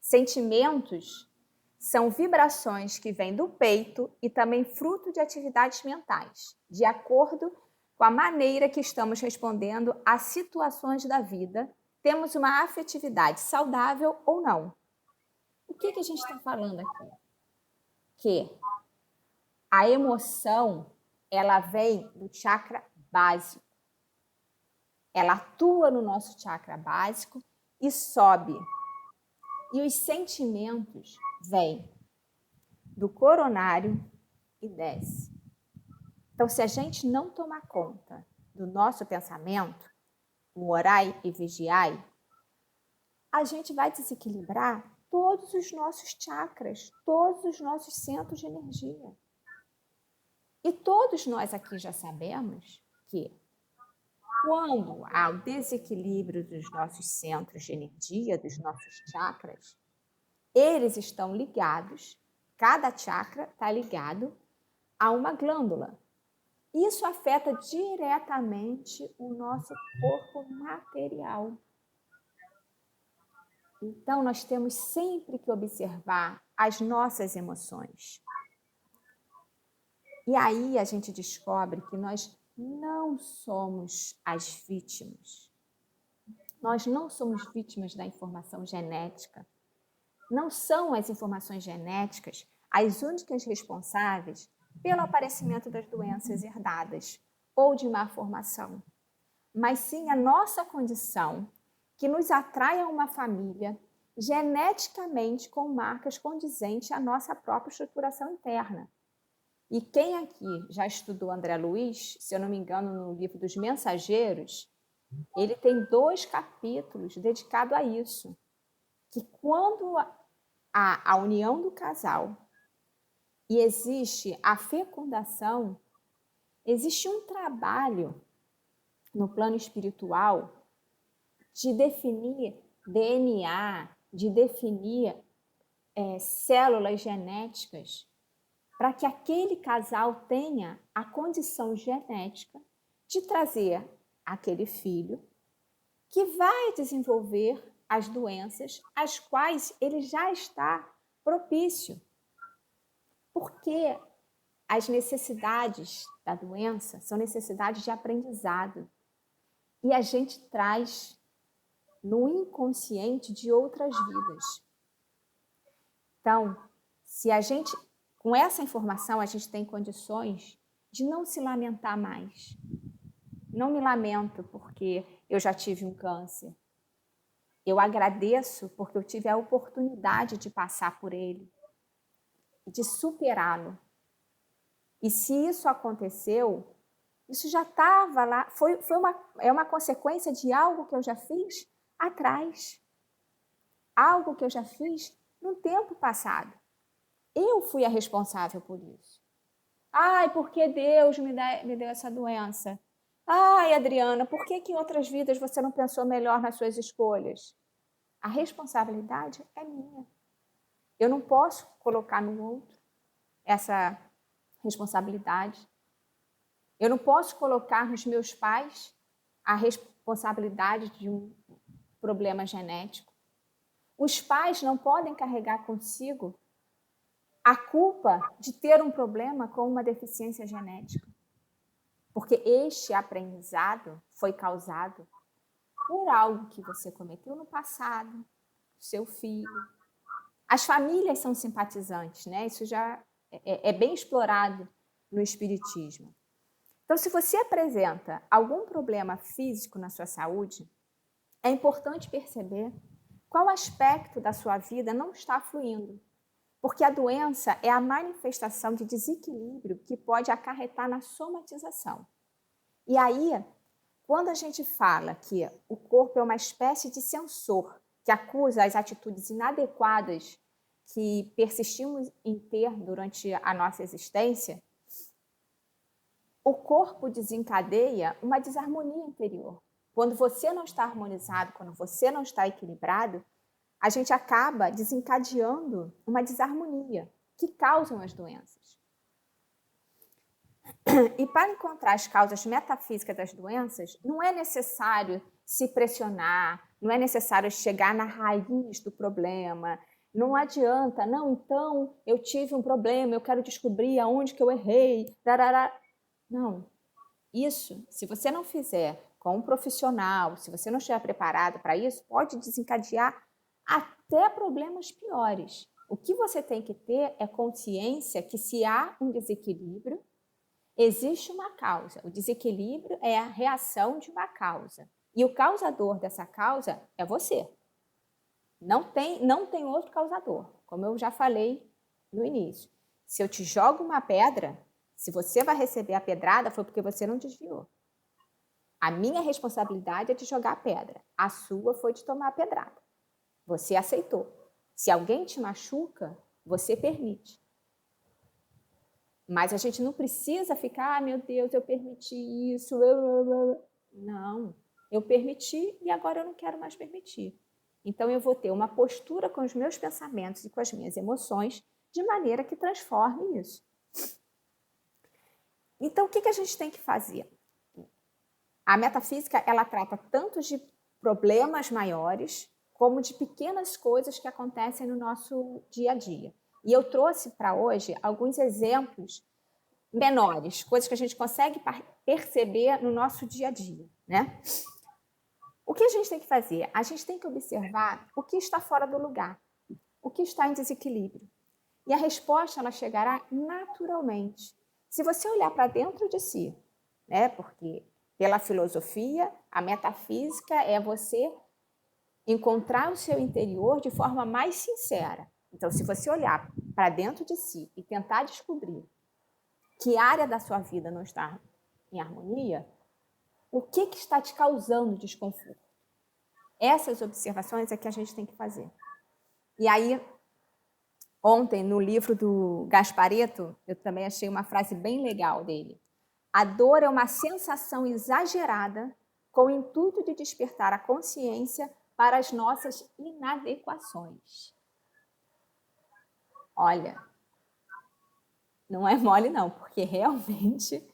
Sentimentos são vibrações que vêm do peito e também fruto de atividades mentais, de acordo com a maneira que estamos respondendo a situações da vida, temos uma afetividade saudável ou não. O que a gente está falando aqui? Que a emoção, ela vem do chakra básico. Ela atua no nosso chakra básico e sobe. E os sentimentos vêm do coronário e desce. Então, se a gente não tomar conta do nosso pensamento, o orai e vigiai, a gente vai desequilibrar todos os nossos chakras, todos os nossos centros de energia. E todos nós aqui já sabemos que quando há o desequilíbrio dos nossos centros de energia, dos nossos chakras, eles estão ligados, cada chakra está ligado a uma glândula. Isso afeta diretamente o nosso corpo material. Então, nós temos sempre que observar as nossas emoções. E aí a gente descobre que nós não somos as vítimas. Nós não somos vítimas da informação genética. Não são as informações genéticas as únicas responsáveis pelo aparecimento das doenças herdadas ou de má formação, mas sim a nossa condição que nos atrai a uma família geneticamente com marcas condizentes à nossa própria estruturação interna. E quem aqui já estudou André Luiz, se eu não me engano, no livro dos Mensageiros, ele tem 2 capítulos dedicados a isso. Que quando há a união do casal e existe a fecundação, existe um trabalho no plano espiritual de definir DNA, de definir células genéticas, para que aquele casal tenha a condição genética de trazer aquele filho que vai desenvolver as doenças às quais ele já está propício. Porque as necessidades da doença são necessidades de aprendizado. E a gente traz no inconsciente de outras vidas. Então, se a gente, com essa informação, a gente tem condições de não se lamentar mais. Não me lamento porque eu já tive um câncer. Eu agradeço porque eu tive a oportunidade de passar por ele, de superá-lo. E se isso aconteceu, isso já estava lá, é uma consequência de algo que eu já fiz atrás. Algo que eu já fiz no tempo passado. Eu fui a responsável por isso. Ai, por que Deus me deu essa doença? Ai, Adriana, por que em outras vidas você não pensou melhor nas suas escolhas? A responsabilidade é minha. Eu não posso colocar no outro essa responsabilidade. Eu não posso colocar nos meus pais a responsabilidade de um problema genético. Os pais não podem carregar consigo a culpa de ter um problema com uma deficiência genética. Porque este aprendizado foi causado por algo que você cometeu no passado, seu filho. As famílias são simpatizantes, né? Isso já é bem explorado no espiritismo. Então, se você apresenta algum problema físico na sua saúde, é importante perceber qual aspecto da sua vida não está fluindo. Porque a doença é a manifestação de desequilíbrio que pode acarretar na somatização. E aí, quando a gente fala que o corpo é uma espécie de sensor que acusa as atitudes inadequadas que persistimos em ter durante a nossa existência, o corpo desencadeia uma desarmonia interior. Quando você não está harmonizado, quando você não está equilibrado, a gente acaba desencadeando uma desarmonia que causam as doenças. E para encontrar as causas metafísicas das doenças, não é necessário se pressionar, não é necessário chegar na raiz do problema. Não adianta, não, então eu tive um problema, eu quero descobrir aonde que eu errei. Darará. Não. Isso, se você não fizer com um profissional, se você não estiver preparado para isso, pode desencadear até problemas piores. O que você tem que ter é consciência que se há um desequilíbrio, existe uma causa. O desequilíbrio é a reação de uma causa. E o causador dessa causa é você. Não tem outro causador, como eu já falei no início. Se eu te jogo uma pedra, se você vai receber a pedrada, foi porque você não desviou. A minha responsabilidade é de jogar a pedra. A sua foi de tomar a pedrada. Você aceitou. Se alguém te machuca, você permite. Mas a gente não precisa ficar, meu Deus, eu permiti isso. Não, eu permiti e agora eu não quero mais permitir. Então eu vou ter uma postura com os meus pensamentos e com as minhas emoções de maneira que transforme isso. Então o que a gente tem que fazer? A metafísica, ela trata tanto de problemas maiores como de pequenas coisas que acontecem no nosso dia a dia. E eu trouxe para hoje alguns exemplos menores, coisas que a gente consegue perceber no nosso dia a dia, né? O que a gente tem que fazer? A gente tem que observar o que está fora do lugar, o que está em desequilíbrio. E a resposta ela chegará naturalmente. Se você olhar para dentro de si, né? Porque pela filosofia, a metafísica é você encontrar o seu interior de forma mais sincera. Então, se você olhar para dentro de si e tentar descobrir que área da sua vida não está em harmonia, o que está te causando desconforto? Essas observações é que a gente tem que fazer. E aí, ontem, no livro do Gasparetto, eu também achei uma frase bem legal dele. A dor é uma sensação exagerada com o intuito de despertar a consciência para as nossas inadequações. Olha, não é mole não, porque realmente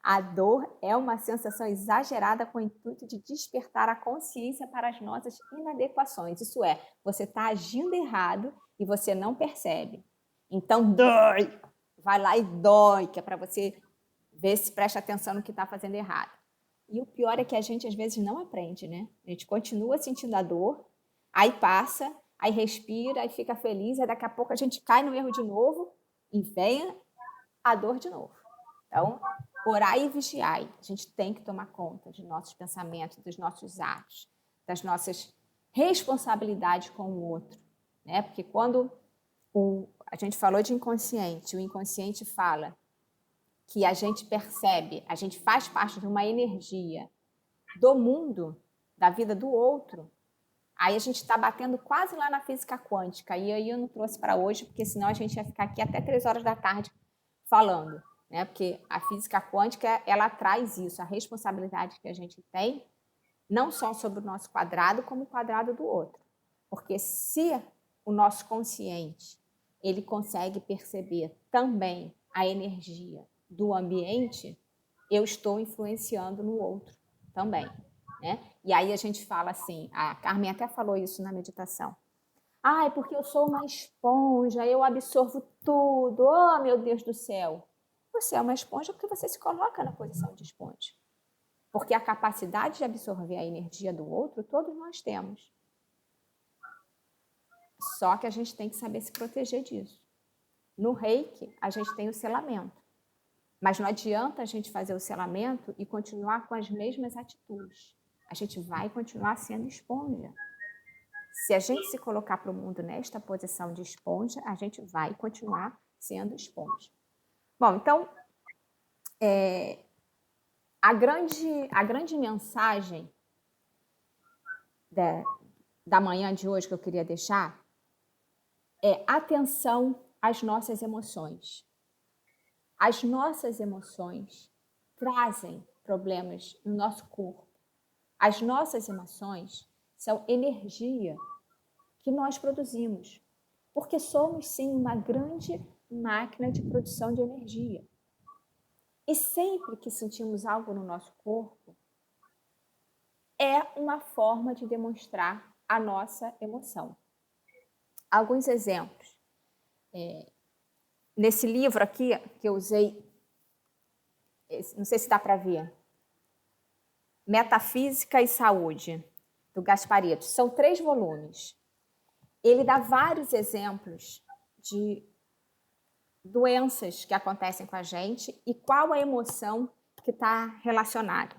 a dor é uma sensação exagerada com o intuito de despertar a consciência para as nossas inadequações. Isso é, você está agindo errado e você não percebe. Então, dói! Vai lá e dói, que é para você ver se presta atenção no que está fazendo errado. E o pior é que a gente, às vezes, não aprende, né? A gente continua sentindo a dor, aí passa, aí respira, aí fica feliz, aí daqui a pouco a gente cai no erro de novo e vem a dor de novo. Então, orai e vigiai. A gente tem que tomar conta de nossos pensamentos, dos nossos atos, das nossas responsabilidades com o outro, né? Porque quando a gente falou de inconsciente, o inconsciente fala que a gente percebe, a gente faz parte de uma energia do mundo, da vida do outro, aí a gente está batendo quase lá na física quântica. E aí eu não trouxe para hoje, porque senão a gente ia ficar aqui até 3 horas da tarde falando, né? Porque a física quântica, ela traz isso, a responsabilidade que a gente tem, não só sobre o nosso quadrado, como o quadrado do outro. Porque se o nosso consciente, ele consegue perceber também a energia do ambiente, eu estou influenciando no outro também, né? E aí a gente fala assim, a Carmen até falou isso na meditação. Ah, é porque eu sou uma esponja, eu absorvo tudo. Oh, meu Deus do céu. Você é uma esponja porque você se coloca na posição de esponja. Porque a capacidade de absorver a energia do outro, todos nós temos. Só que a gente tem que saber se proteger disso. No Reiki, a gente tem o selamento. Mas não adianta a gente fazer o selamento e continuar com as mesmas atitudes. A gente vai continuar sendo esponja. Se a gente se colocar para o mundo nesta posição de esponja, a gente vai continuar sendo esponja. Bom, então, a grande mensagem da manhã de hoje que eu queria deixar é atenção às nossas emoções. As nossas emoções trazem problemas no nosso corpo. As nossas emoções são energia que nós produzimos, porque somos, sim, uma grande máquina de produção de energia. E sempre que sentimos algo no nosso corpo, é uma forma de demonstrar a nossa emoção. Alguns exemplos. Nesse livro aqui, que eu usei, não sei se dá para ver, Metafísica e Saúde, do Gasparetto. São 3 volumes. Ele dá vários exemplos de doenças que acontecem com a gente e qual a emoção que está relacionada.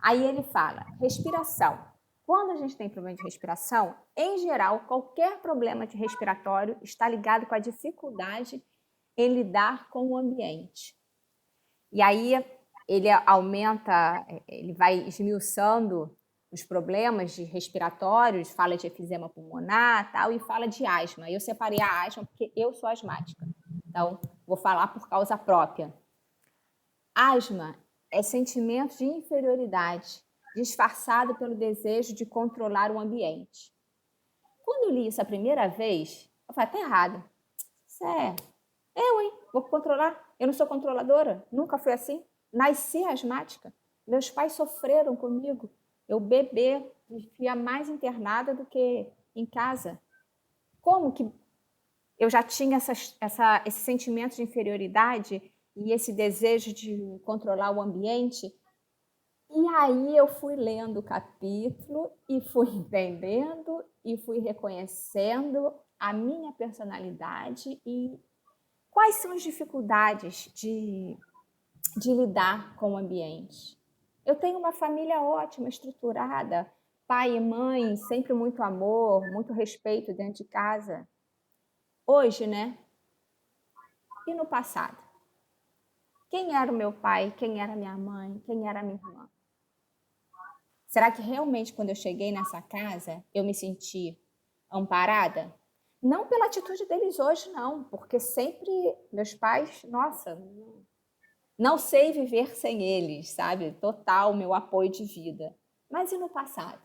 Aí ele fala, respiração. Quando a gente tem problema de respiração, em geral, qualquer problema de respiratório está ligado com a dificuldade em lidar com o ambiente. E aí ele aumenta, ele vai esmiuçando os problemas de respiratórios, fala de efizema pulmonar, tal, e fala de asma. Eu separei a asma porque eu sou asmática. Então, vou falar por causa própria. Asma é sentimento de inferioridade, disfarçado pelo desejo de controlar o ambiente. Quando eu li isso a primeira vez, eu falei, tá errado. Isso é eu, hein? Vou controlar? Eu não sou controladora, nunca fui assim. Nasci asmática. Meus pais sofreram comigo. Eu bebê, vivia mais internada do que em casa. Como que eu já tinha esse sentimento de inferioridade e esse desejo de controlar o ambiente? E aí eu fui lendo o capítulo e fui entendendo e fui reconhecendo a minha personalidade e quais são as dificuldades de lidar com o ambiente. Eu tenho uma família ótima, estruturada, pai e mãe, sempre muito amor, muito respeito dentro de casa. Hoje, né? E no passado? Quem era o meu pai? Quem era a minha mãe? Quem era a minha irmã? Será que realmente quando eu cheguei nessa casa, eu me senti amparada? Não pela atitude deles hoje, não, porque sempre meus pais, nossa, não sei viver sem eles, sabe? Total meu apoio de vida. Mas e no passado?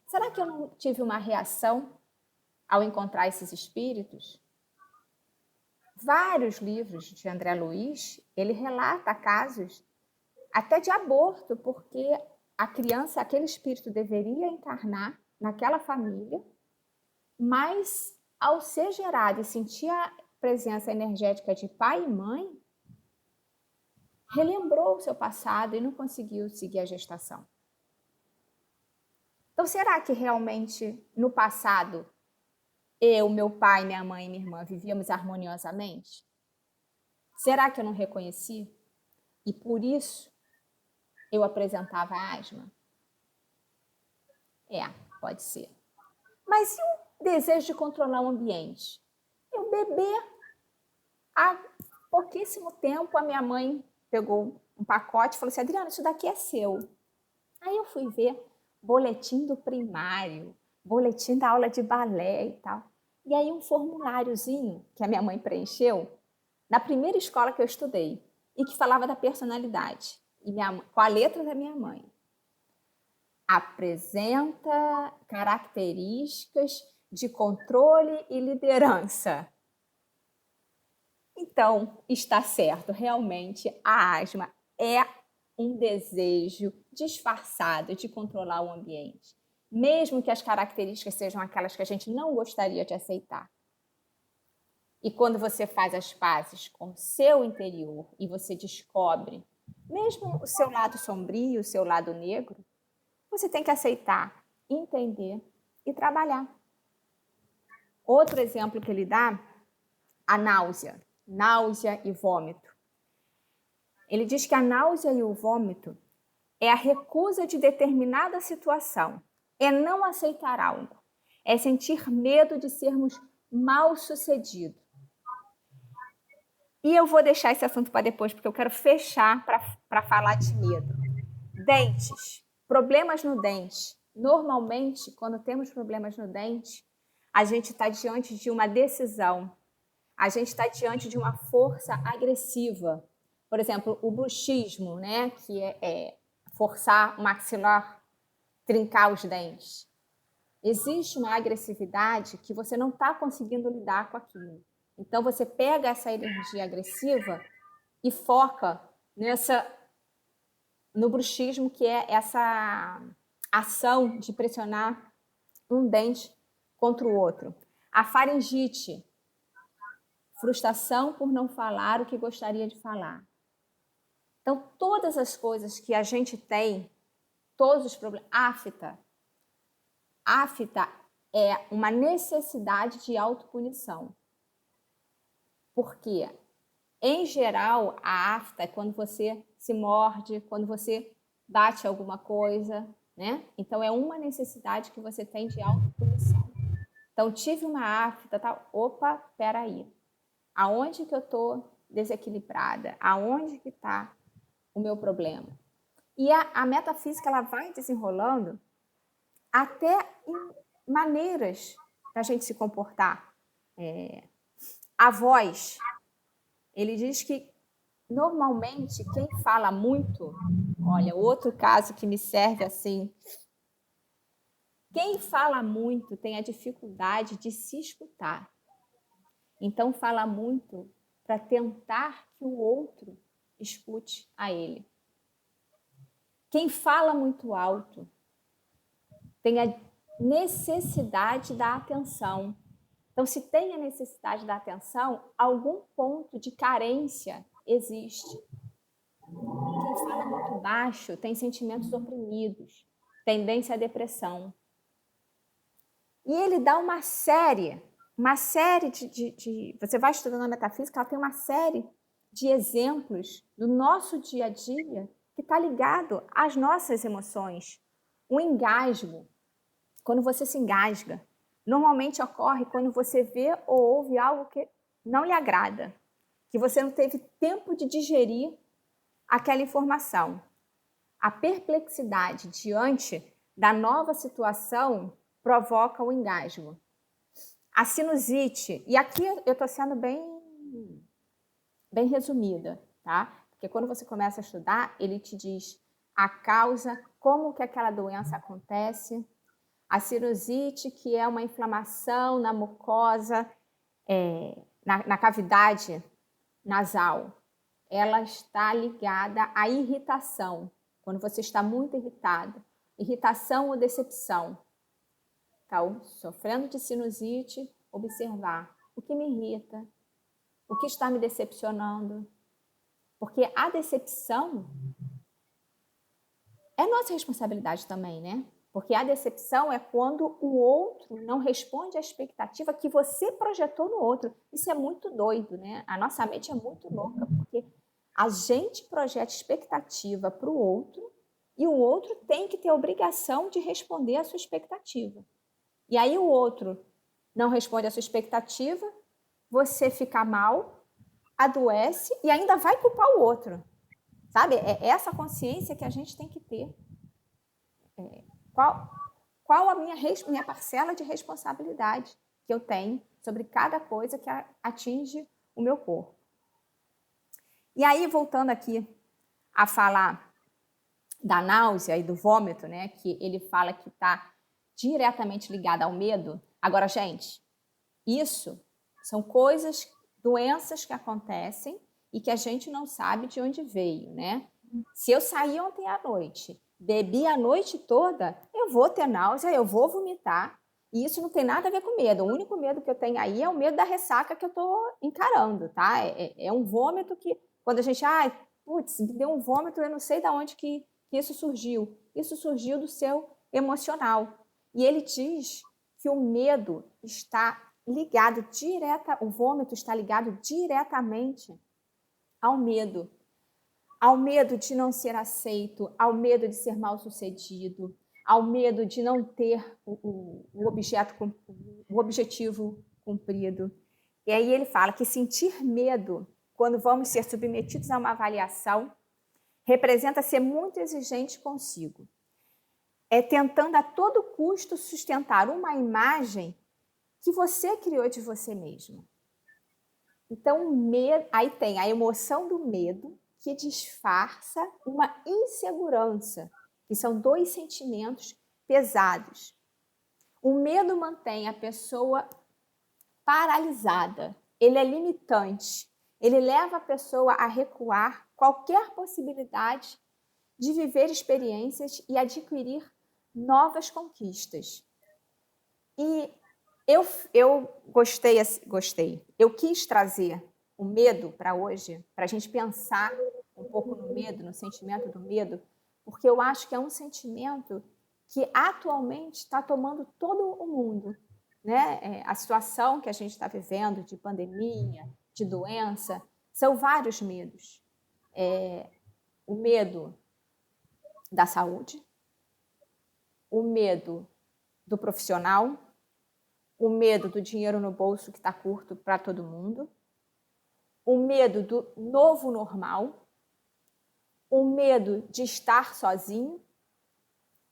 Será que eu não tive uma reação ao encontrar esses espíritos? Vários livros de André Luiz, ele relata casos até de aborto, porque a criança, aquele espírito deveria encarnar naquela família, mas ao ser gerado e sentir a presença energética de pai e mãe, relembrou o seu passado e não conseguiu seguir a gestação. Então, será que realmente no passado eu, meu pai, minha mãe e minha irmã vivíamos harmoniosamente? Será que eu não reconheci? E por isso eu apresentava asma? É, pode ser. Mas e o desejo de controlar o ambiente? Eu beber. Há pouquíssimo tempo a minha mãe pegou um pacote e falou assim, Adriana, isso daqui é seu. Aí eu fui ver boletim do primário, boletim da aula de balé e tal. E aí um formuláriozinho que a minha mãe preencheu na primeira escola que eu estudei e que falava da personalidade, e com a letra da minha mãe. Apresenta características de controle e liderança. Então, está certo, realmente a asma é um desejo disfarçado de controlar o ambiente, mesmo que as características sejam aquelas que a gente não gostaria de aceitar. E quando você faz as pazes com o seu interior e você descobre, mesmo o seu lado sombrio, o seu lado negro, você tem que aceitar, entender e trabalhar. Outro exemplo que ele dá, a náusea e vômito. Ele diz que a náusea e o vômito é a recusa de determinada situação, é não aceitar algo, é sentir medo de sermos mal sucedidos. E eu vou deixar esse assunto para depois, porque eu quero fechar para falar de medo. Dentes, problemas no dente. Normalmente, quando temos problemas no dente, a gente está diante de uma decisão, a gente está diante de uma força agressiva. Por exemplo, o bruxismo, né, que é forçar o maxilar, trincar os dentes. Existe uma agressividade que você não está conseguindo lidar com aquilo. Então, você pega essa energia agressiva e foca no bruxismo, que é essa ação de pressionar um dente contra o outro. A faringite, frustração por não falar o que gostaria de falar. Então, todas as coisas que a gente tem, todos os problemas, afta é uma necessidade de autopunição. Porque, em geral, a afta é quando você se morde, quando você bate alguma coisa, né? Então, é uma necessidade que você tem de autopunição. Então, tive uma afta, tal. Opa, peraí. Aonde que eu estou desequilibrada? Aonde que está o meu problema? E a metafísica, ela vai desenrolando até em maneiras da gente se comportar. A voz, ele diz que normalmente quem fala muito, olha, outro caso que me serve assim, quem fala muito tem a dificuldade de se escutar. Então fala muito para tentar que o outro escute a ele. Quem fala muito alto tem a necessidade da atenção. Então, se tem a necessidade da atenção, algum ponto de carência existe. Quem fala muito baixo tem sentimentos oprimidos, tendência à depressão. E ele dá uma série de você vai estudando a metafísica, ela tem uma série de exemplos do nosso dia a dia que está ligado às nossas emoções. O engasgo, quando você se engasga, normalmente ocorre quando você vê ou ouve algo que não lhe agrada. que você não teve tempo de digerir aquela informação. A perplexidade diante da nova situação provoca o engasgo. A sinusite, e aqui eu estou sendo bem resumida, tá? Porque quando você começa a estudar, ele te diz a causa, como que aquela doença acontece. A sinusite, que é uma inflamação na mucosa, na cavidade nasal, ela está ligada à irritação. Quando você está muito irritado, irritação ou decepção. Então, sofrendo de sinusite, observar o que me irrita, o que está me decepcionando. Porque a decepção é nossa responsabilidade também, né? Porque a decepção é quando o outro não responde à expectativa que você projetou no outro. Isso é muito doido, né? A nossa mente é muito louca, porque a gente projeta expectativa para o outro e o outro tem que ter a obrigação de responder à sua expectativa. E aí o outro não responde à sua expectativa, você fica mal, adoece e ainda vai culpar o outro. Sabe? É essa consciência que a gente tem que ter. Qual a minha parcela de responsabilidade que eu tenho sobre cada coisa que atinge o meu corpo. E aí, voltando aqui a falar da náusea e do vômito, né, que ele fala que está diretamente ligada ao medo. Agora, gente, isso são doenças que acontecem e que a gente não sabe de onde veio, né? Se eu sair ontem à noite, bebi a noite toda, eu vou ter náusea, eu vou vomitar. E isso não tem nada a ver com medo. O único medo que eu tenho aí é o medo da ressaca que eu estou encarando, tá? É um vômito que, quando a gente, putz, me deu um vômito, eu não sei de onde que isso surgiu. Isso surgiu do seu emocional. E ele diz que o medo está ligado o vômito está ligado diretamente ao medo. Ao medo de não ser aceito, ao medo de ser mal sucedido, ao medo de não ter o objetivo cumprido. E aí ele fala que sentir medo, quando vamos ser submetidos a uma avaliação, representa ser muito exigente consigo. É tentando a todo custo sustentar uma imagem que você criou de você mesmo. Então, aí tem a emoção do medo, que disfarça uma insegurança, que são dois sentimentos pesados. O medo mantém a pessoa paralisada, ele é limitante, ele leva a pessoa a recuar qualquer possibilidade de viver experiências e adquirir novas conquistas. E eu gostei. Eu quis trazer o medo para hoje, para a gente pensar um pouco no medo, no sentimento do medo, porque eu acho que é um sentimento que atualmente está tomando todo o mundo, né? A situação que a gente está vivendo de pandemia, de doença, são vários medos. O medo da saúde, o medo do profissional, o medo do dinheiro no bolso que está curto para todo mundo, o medo do novo normal, o medo de estar sozinho,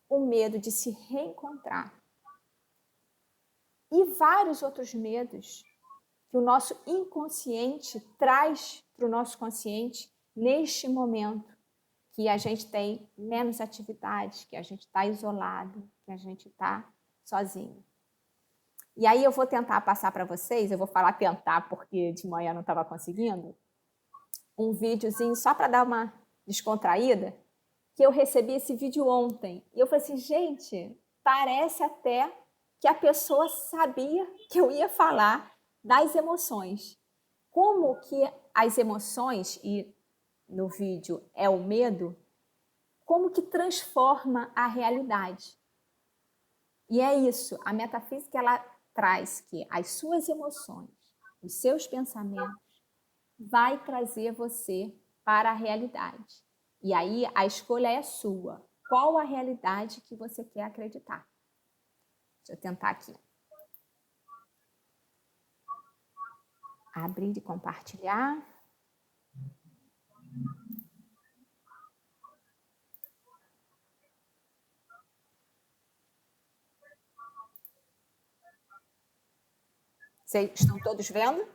o medo de se reencontrar. E vários outros medos que o nosso inconsciente traz para o nosso consciente neste momento, que a gente tem menos atividade, que a gente está isolado, que a gente está sozinho. E aí eu vou tentar passar para vocês, eu vou falar tentar porque de manhã não estava conseguindo, um videozinho só para dar uma descontraída, que eu recebi esse vídeo ontem. E eu falei assim, gente, parece até que a pessoa sabia que eu ia falar das emoções. Como que as emoções, e no vídeo é o medo, como que transforma a realidade. E é isso, a metafísica ela traz que as suas emoções, os seus pensamentos, vai trazer você para a realidade. E aí a escolha é sua. Qual a realidade que você quer acreditar? Deixa eu tentar aqui. Abrir e compartilhar. Vocês estão todos vendo?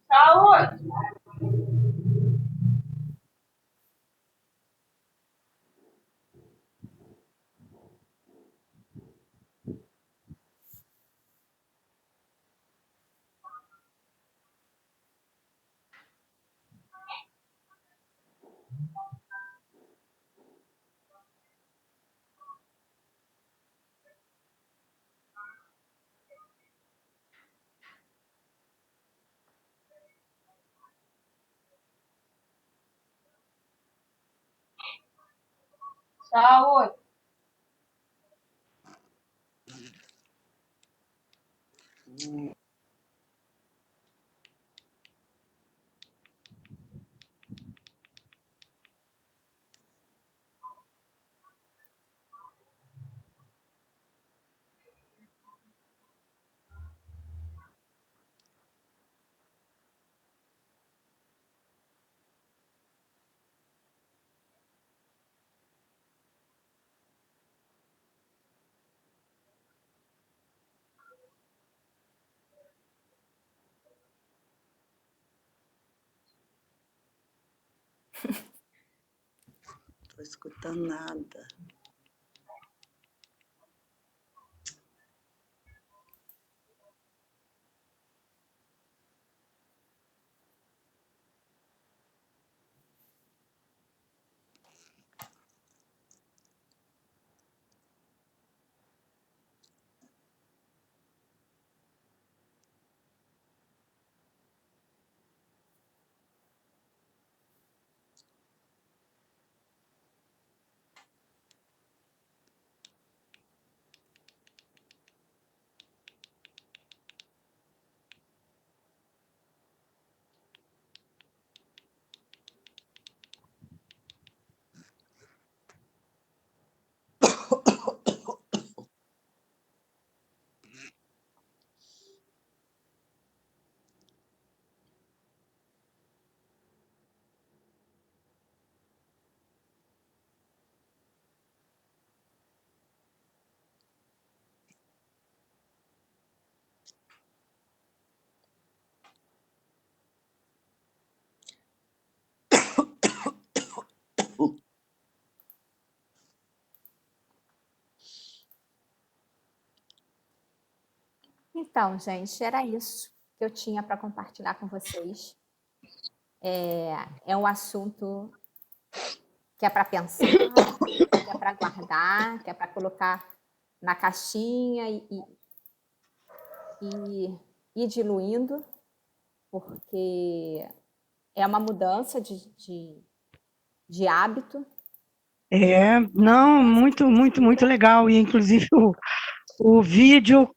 Saúde! Saúde! Tô escutando nada. Então, gente, era isso que eu tinha para compartilhar com vocês. É um assunto que é para pensar, que é para guardar, que é para colocar na caixinha e ir diluindo, porque é uma mudança de hábito. Não, muito, muito, muito legal. E, inclusive, o vídeo,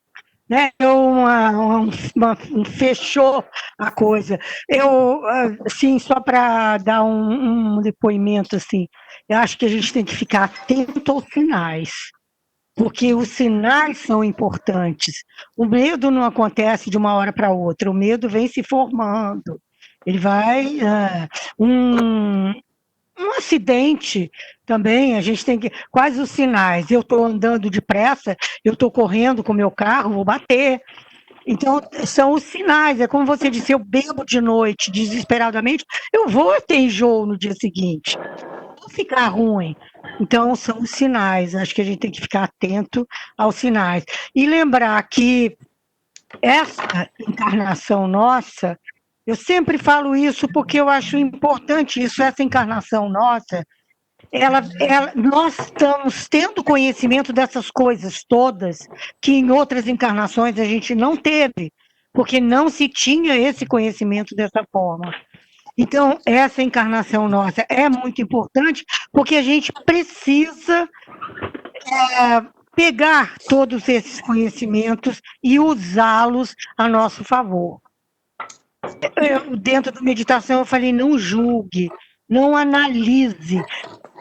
né, fechou a coisa. Assim, só para dar um depoimento, assim, eu acho que a gente tem que ficar atento aos sinais, porque os sinais são importantes. O medo não acontece de uma hora para outra, o medo vem se formando. Ele vai. Um acidente também, a gente tem que. Quais os sinais? Eu estou andando depressa, eu estou correndo com o meu carro, vou bater. Então, são os sinais. É como você disse, eu bebo de noite desesperadamente, eu vou ter enjoo no dia seguinte, vou ficar ruim. Então, são os sinais. Acho que a gente tem que ficar atento aos sinais. E lembrar que essa encarnação nossa, eu sempre falo isso porque eu acho importante isso, essa encarnação nossa, nós estamos tendo conhecimento dessas coisas todas que em outras encarnações a gente não teve, porque não se tinha esse conhecimento dessa forma. Então, essa encarnação nossa é muito importante, porque a gente precisa pegar todos esses conhecimentos e usá-los a nosso favor. Dentro da meditação, eu falei: não julgue, não analise,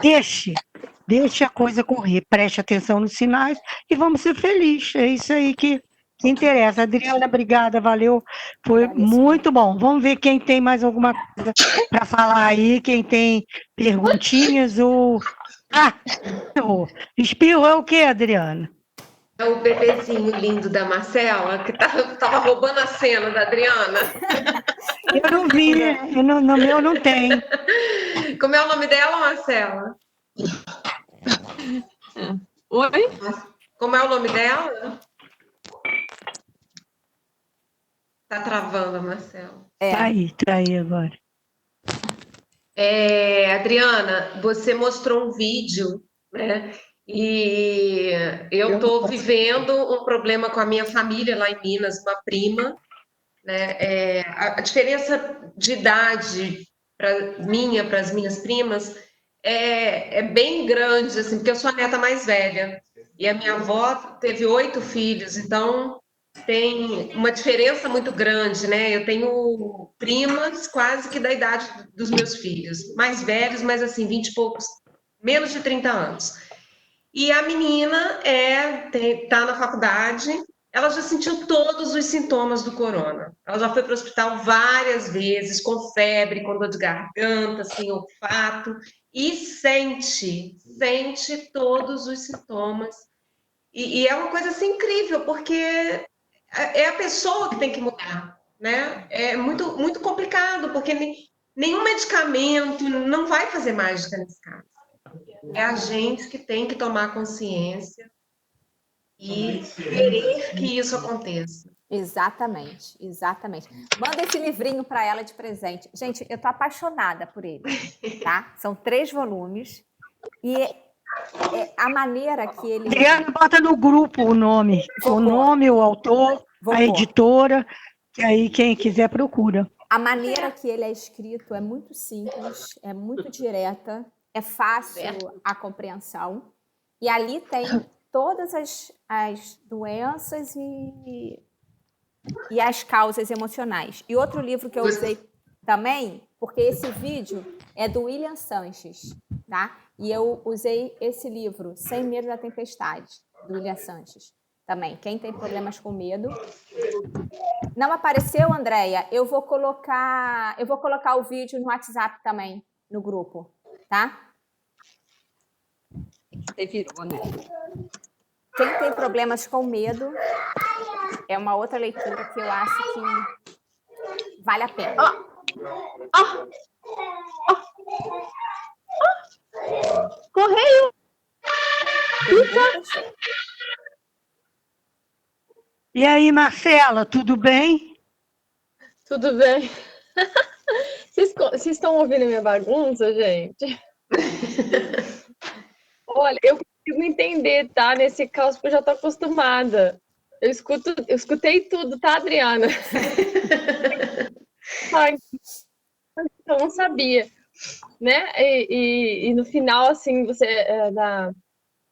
deixe a coisa correr, preste atenção nos sinais e vamos ser felizes. É isso aí que interessa. Adriana, obrigada, valeu, foi muito bom. Vamos ver quem tem mais alguma coisa para falar aí, quem tem perguntinhas ou... o espirro é o quê, Adriana? É o bebezinho lindo da Marcela, que tava roubando a cena da Adriana. Eu não vi, no meu não tem. Como é o nome dela, Marcela? Oi? Como é o nome dela? Tá travando, Marcela. Tá aí agora. Adriana, você mostrou um vídeo, né? E eu estou vivendo um problema com a minha família lá em Minas, uma prima, né? A diferença de idade para as minhas primas é bem grande, assim, porque eu sou a neta mais velha e a minha avó teve 8 filhos, então tem uma diferença muito grande, né? Eu tenho primas quase que da idade dos meus filhos, mais velhos, mas assim, 20 e poucos, menos de 30 anos. E a menina tá na faculdade, ela já sentiu todos os sintomas do corona. Ela já foi para o hospital várias vezes, com febre, com dor de garganta, sem olfato, e sente todos os sintomas. E é uma coisa assim incrível, porque é a pessoa que tem que mudar, né? É muito, muito complicado, porque nenhum medicamento não vai fazer mágica nesse caso. É a gente que tem que tomar consciência e querer que isso aconteça. Exatamente, exatamente. Manda esse livrinho para ela de presente. Gente, eu tô apaixonada por ele, tá? São 3 volumes e a maneira que ele... Adriana, bota no grupo o nome, o autor, a editora, que aí quem quiser procura. A maneira que ele é escrito é muito simples, é muito direta, é fácil a compreensão. E ali tem todas as doenças e as causas emocionais. E outro livro que eu usei também, porque esse vídeo é do William Sanches, tá? E eu usei esse livro, Sem Medo da Tempestade, do William Sanches. Também, quem tem problemas com medo. Não apareceu, Andréia? Eu vou colocar o vídeo no WhatsApp também, no grupo, tá? Você virou, né? Quem tem problemas com medo é uma outra leitura que eu acho que vale a pena. Correio! E aí, Marcela, tudo bem? Tudo bem? Vocês estão ouvindo minha bagunça, gente? Olha, eu consigo entender, tá? Nesse caos, porque eu já tô acostumada. Eu escutei tudo, tá, Adriana? Ai, eu não sabia, né? E no final, assim, você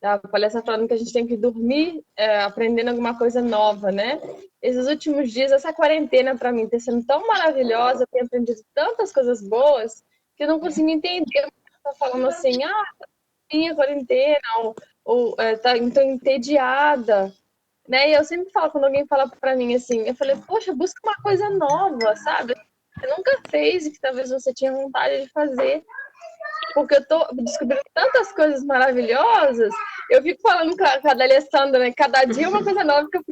da palestra falando que a gente tem que dormir aprendendo alguma coisa nova, né? Esses últimos dias, essa quarentena para mim está sendo tão maravilhosa, eu tenho aprendido tantas coisas boas que eu não consigo entender. Tá falando assim, minha quarentena, ou tô entediada, né? E eu sempre falo, quando alguém fala para mim assim, eu falei, poxa, busca uma coisa nova, sabe? Você nunca fez e que talvez você tinha vontade de fazer. Porque eu tô descobrindo tantas coisas maravilhosas, eu fico falando com a Alessandra, né? Cada dia uma coisa nova que eu fico